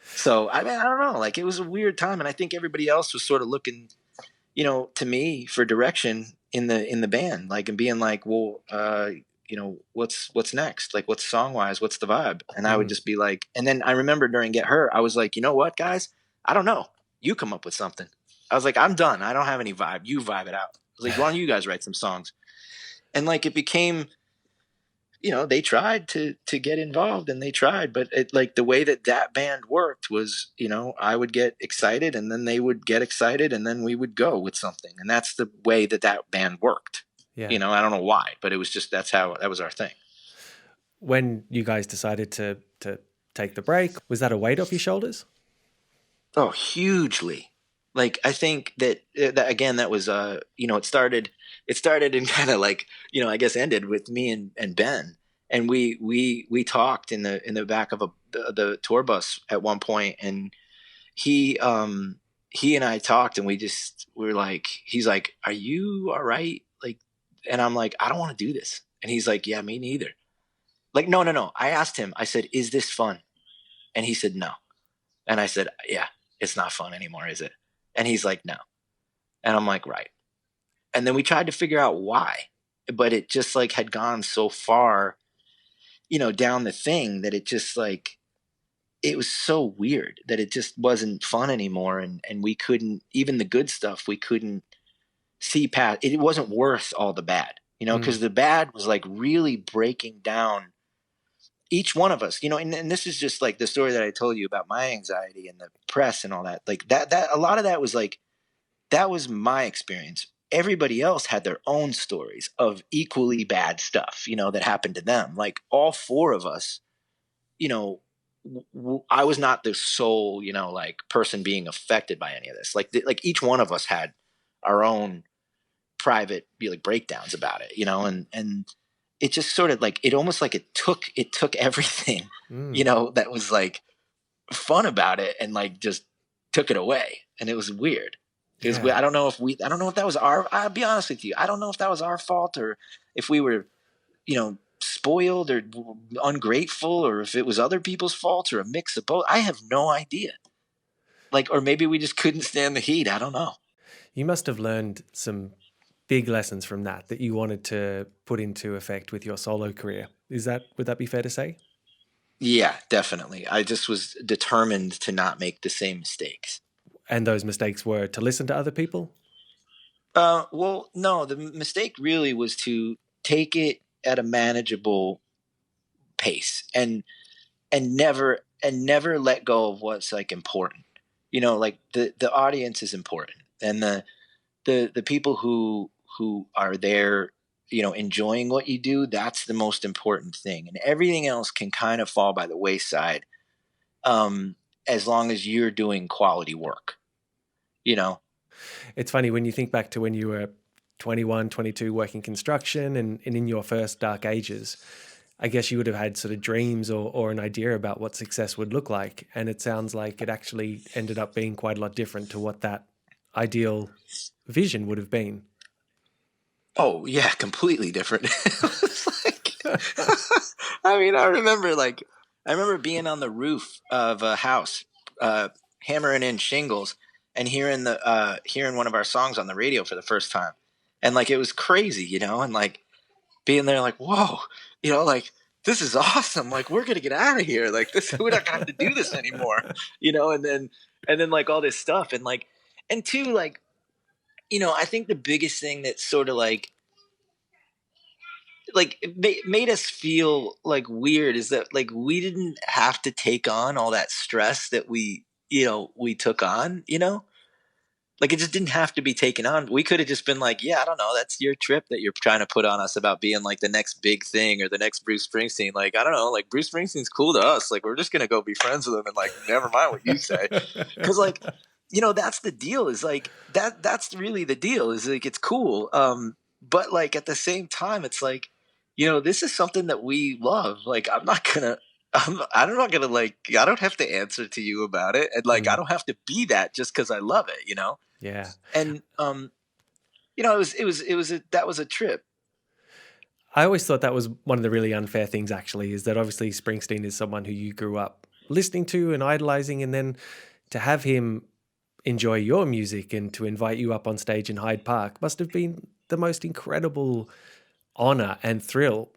So, I mean, I don't know, like, it was a weird time. And I think everybody else was sort of looking, to me for direction in the band, like, and being like, well, what's next? Like, what's song wise? What's the vibe? And I would just be like, and then I remember during Get Hurt, I was like, you know what, guys? I don't know. You come up with something. I was like, I'm done. I don't have any vibe. You vibe it out. I was like, why don't you guys write some songs? And like, it became, they tried to get involved, and they tried, but it, like, the way that band worked was, I would get excited, and then they would get excited, and then we would go with something. And that's the way that band worked. Yeah. I don't know why, but it was just, that was our thing. When you guys decided to take the break, was that a weight off your shoulders? Oh, hugely. Like, I think that again, that was, it started and kind of like, I guess ended with me and Ben. And we talked in the back of the tour bus at one point, and he and I talked, and we were like, he's like, are you all right? Like, and I'm like, I don't want to do this. And he's like, yeah, me neither. Like, no. I asked him, I said, is this fun? And he said, no. And I said, yeah, it's not fun anymore, is it? And he's like, no. And I'm like, right. And then we tried to figure out why, but it just, like, had gone so far, down the thing, that it just, like, it was so weird that it just wasn't fun anymore. And we couldn't, even the good stuff, we couldn't see past. It wasn't worth all the bad, because the bad was, like, really breaking down each one of us, and this is just like the story that I told you about my anxiety and the press and all that. Like, that a lot of that was, like, that was my experience. Everybody else had their own stories of equally bad stuff, that happened to them. Like, all four of us, I was not the sole, like, person being affected by any of this. Like, each one of us had our own private, like, breakdowns about it, and it just sort of, like, it almost like it took everything, that was, like, fun about it, and, like, just took it away. And it was weird. Because I don't know if that was I'll be honest with you, I don't know if that was our fault, or if we were, spoiled or ungrateful, or if it was other people's fault, or a mix of both. I have no idea. Like, or maybe we just couldn't stand the heat. I don't know. You must have learned some big lessons from that you wanted to put into effect with your solo career. Would that be fair to say? Yeah, definitely. I just was determined to not make the same mistakes. And those mistakes were to listen to other people? Well, no, the mistake really was to take it at a manageable pace, and never let go of what's, like, important. Like, the audience is important, and the people who are there, enjoying what you do, that's the most important thing. And everything else can kind of fall by the wayside, as long as you're doing quality work, It's funny when you think back to when you were 21, 22, working construction, and in your first dark ages, I guess you would have had sort of dreams or an idea about what success would look like. And it sounds like it actually ended up being quite a lot different to what that ideal vision would have been. Oh yeah, completely different. It was like, I mean, I remember being on the roof of a house, hammering in shingles, and hearing one of our songs on the radio for the first time, and like it was crazy, and like being there, like, whoa, like, this is awesome. Like, we're gonna get out of here. Like, this, we're not gonna have to do this anymore. And then like all this stuff, and like, and two, like, I think the biggest thing that sort of like it made us feel like weird is that like we didn't have to take on all that stress that we took on, like it just didn't have to be taken on. We could have just been like, yeah, I don't know, that's your trip that you're trying to put on us about being like the next big thing or the next Bruce Springsteen. Like, I don't know, like Bruce Springsteen's cool to us. Like, we're just gonna go be friends with him and like never mind what you say. Because like, that's the deal, is like that's really the deal, is like it's cool. But like at the same time, it's like, this is something that we love. Like, I'm not gonna like, I don't have to answer to you about it, and like I don't have to be that just because I love it. Yeah. And that was a trip. I always thought that was one of the really unfair things, actually, is that obviously Springsteen is someone who you grew up listening to and idolizing, and then to have him enjoy your music and to invite you up on stage in Hyde Park must have been the most incredible honor and thrill.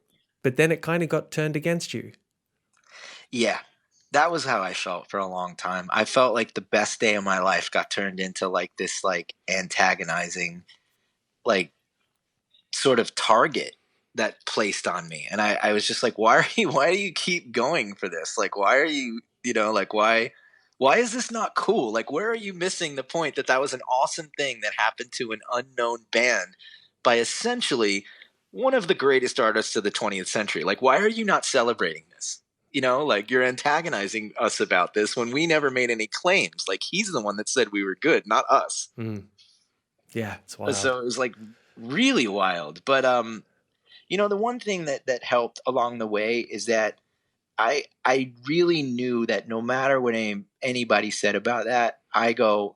But then it kind of got turned against you. Yeah, that was how I felt for a long time. I felt like the best day of my life got turned into like this like antagonizing, like, sort of target that placed on me. And I was just like, why do you keep going for this? Like, why are you, like, why is this not cool? Like, where are you missing the point that was an awesome thing that happened to an unknown band by essentially one of the greatest artists of the 20th century? Like, why are you not celebrating this? Like, you're antagonizing us about this when we never made any claims. Like, he's the one that said we were good, not us. Yeah, it's wild. So it was like really wild. But the one thing that helped along the way is that I really knew that no matter what anybody said about that, I was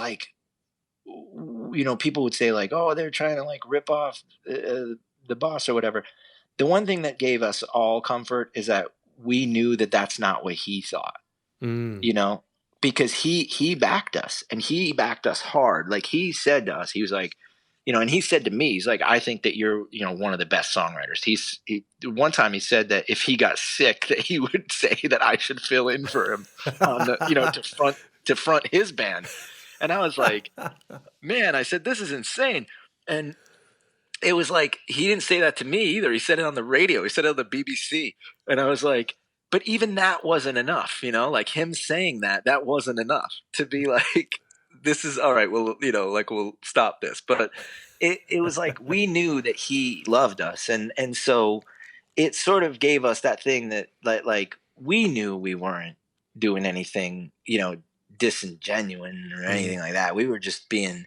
like, people would say like, oh, they're trying to like rip off the boss or whatever. The one thing that gave us all comfort is that we knew that that's not what he thought, because he backed us, and he backed us hard. Like, he said to us, he was like, and he said to me, he's like, I think that you're, one of the best songwriters. One time he said that if he got sick, that he would say that I should fill in for him on the, to front his band. And I was like, man, I said, this is insane. And it was like, he didn't say that to me either. He said it on the radio. He said it on the BBC. And I was like, but even that wasn't enough, like him saying that wasn't enough to be like, this is all right. Well, like, we'll stop this. But it was like, we knew that he loved us. And so it sort of gave us that thing that like we knew we weren't doing anything, disingenuous or anything like that. We were just being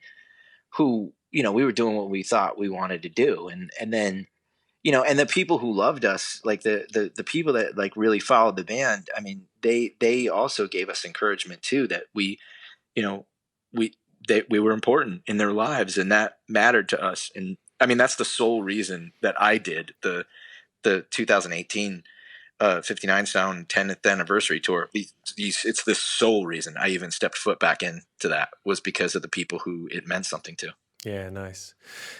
who, we were doing what we thought we wanted to do. And then, and the people who loved us, like the people that like really followed the band, I mean, they also gave us encouragement too, that we were important in their lives, and that mattered to us. And I mean, that's the sole reason that I did the 2018 59 Sound 10th anniversary tour. It's the sole reason I even stepped foot back into that, was because of the people who it meant something to. Yeah, nice.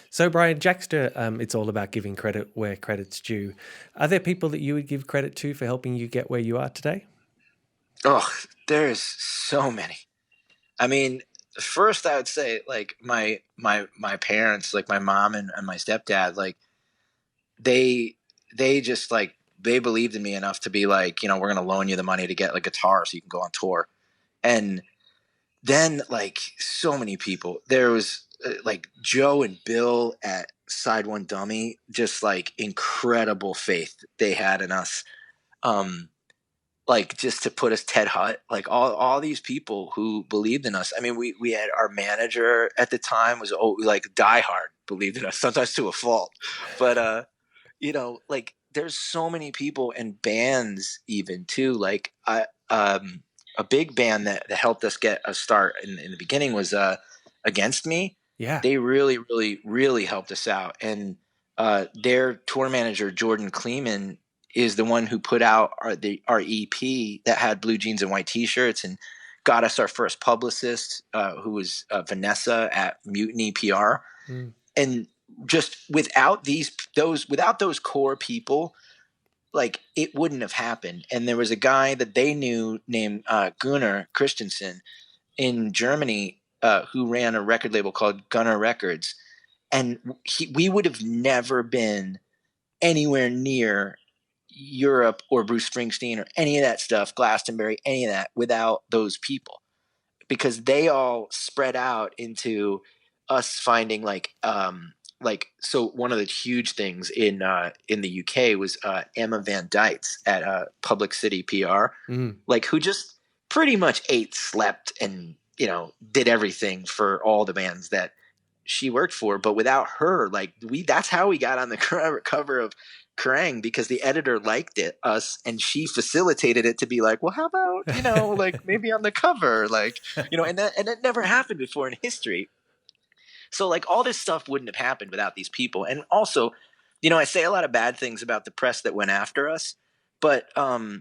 So, Brian, Jaxsta, it's all about giving credit where credit's due. Are there people that you would give credit to for helping you get where you are today? Oh, there's so many. I mean, first I would say like my parents, like my mom and my stepdad, like they just like, they believed in me enough to be like, we're going to loan you the money to get a guitar so you can go on tour. And then like so many people, there was like Joe and Bill at Side One Dummy, just like incredible faith they had in us. Like, just to put us, Ted Hutt, like all these people who believed in us. I mean, we had our manager at the time was like diehard believed in us, sometimes to a fault. But like there's so many people and bands even too. Like a big band that helped us get a start in the beginning was Against Me. Yeah, they really, really, really helped us out. And their tour manager Jordan Kleeman is the one who put out our EP that had blue jeans and white t-shirts and got us our first publicist, who was Vanessa at Mutiny PR. And just without those core people, like, it wouldn't have happened. And there was a guy that they knew named Gunnar Christensen in Germany, who ran a record label called Gunnar Records. And we would have never been anywhere near Europe or Bruce Springsteen or any of that stuff, Glastonbury, any of that, without those people, because they all spread out into us finding so one of the huge things in the UK was Emma Van Dytes at Public City PR, like, who just pretty much ate, slept, and did everything for all the bands that she worked for. But without her, like, that's how we got on the cover of Kerrang, because the editor liked us, and she facilitated it to be like, well, how about like, maybe on the cover, like, and that never happened before in history. So, like, all this stuff wouldn't have happened without these people. And also, I say a lot of bad things about the press that went after us, but I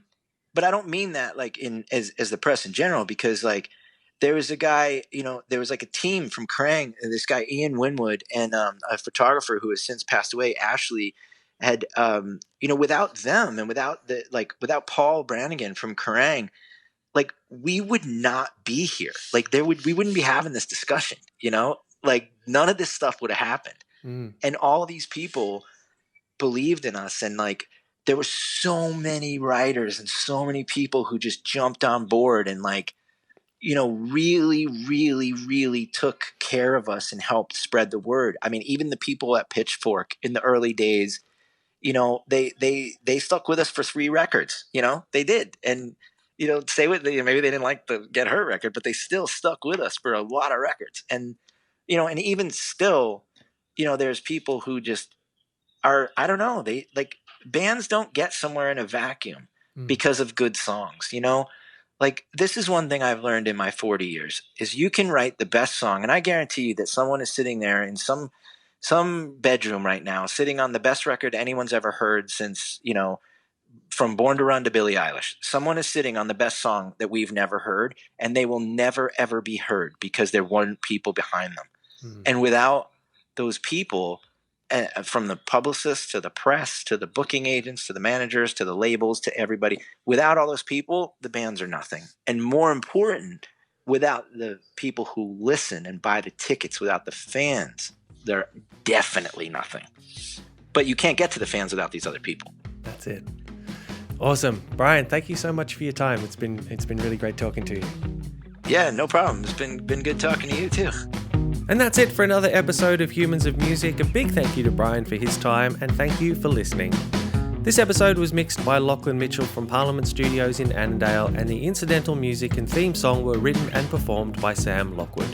don't mean that like as the press in general, because, like, there was a guy, there was like a team from Kerrang, this guy Ian Winwood, and a photographer who has since passed away, Ashley, had without them and without Paul Brannigan from Kerrang, like, we would not be here. Like, we wouldn't be having this discussion, like, none of this stuff would have happened. And all these people believed in us, and, like, there were so many writers and so many people who just jumped on board and, like, really, really, really took care of us and helped spread the word. I mean, even the people at Pitchfork in the early days, they stuck with us for 3 records. They did. And say what maybe they didn't like the Get Her record, but they still stuck with us for a lot of records. And and even still, there's people who just are, I don't know, they, like, bands don't get somewhere in a vacuum because of good songs. Like, this is one thing I've learned in my 40 years, is you can write the best song, and I guarantee you that someone is sitting there in some bedroom right now, sitting on the best record anyone's ever heard since, from Born to Run to Billie Eilish. Someone is sitting on the best song that we've never heard, and they will never, ever be heard because there weren't people behind them. And without those people, from the publicists to the press to the booking agents to the managers to the labels to everybody, without all those people, the bands are nothing. And more important, without the people who listen and buy the tickets, without the fans, they're definitely nothing. But you can't get to the fans without these other people. That's it. Awesome. Brian, thank you so much for your time. It's been really great talking to you. Yeah, no problem. It's been good talking to you too. And that's it for another episode of Humans of Music. A big thank you to Brian for his time, and thank you for listening. This episode was mixed by Lachlan Mitchell from Parliament Studios in Annandale, and the incidental music and theme song were written and performed by Sam Lockwood.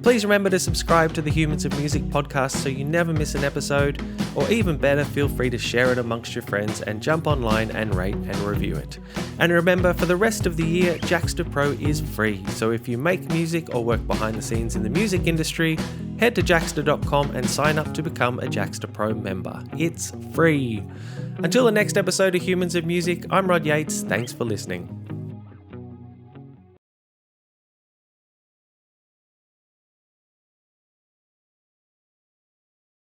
Please remember to subscribe to the Humans of Music podcast so you never miss an episode, or even better, feel free to share it amongst your friends and jump online and rate and review it. And remember, for the rest of the year, Jaxsta Pro is free, so if you make music or work behind the scenes in the music industry, head to jaxsta.com and sign up to become a Jaxsta Pro member. It's free. Until the next episode of Humans of Music, I'm Rod Yates. Thanks for listening.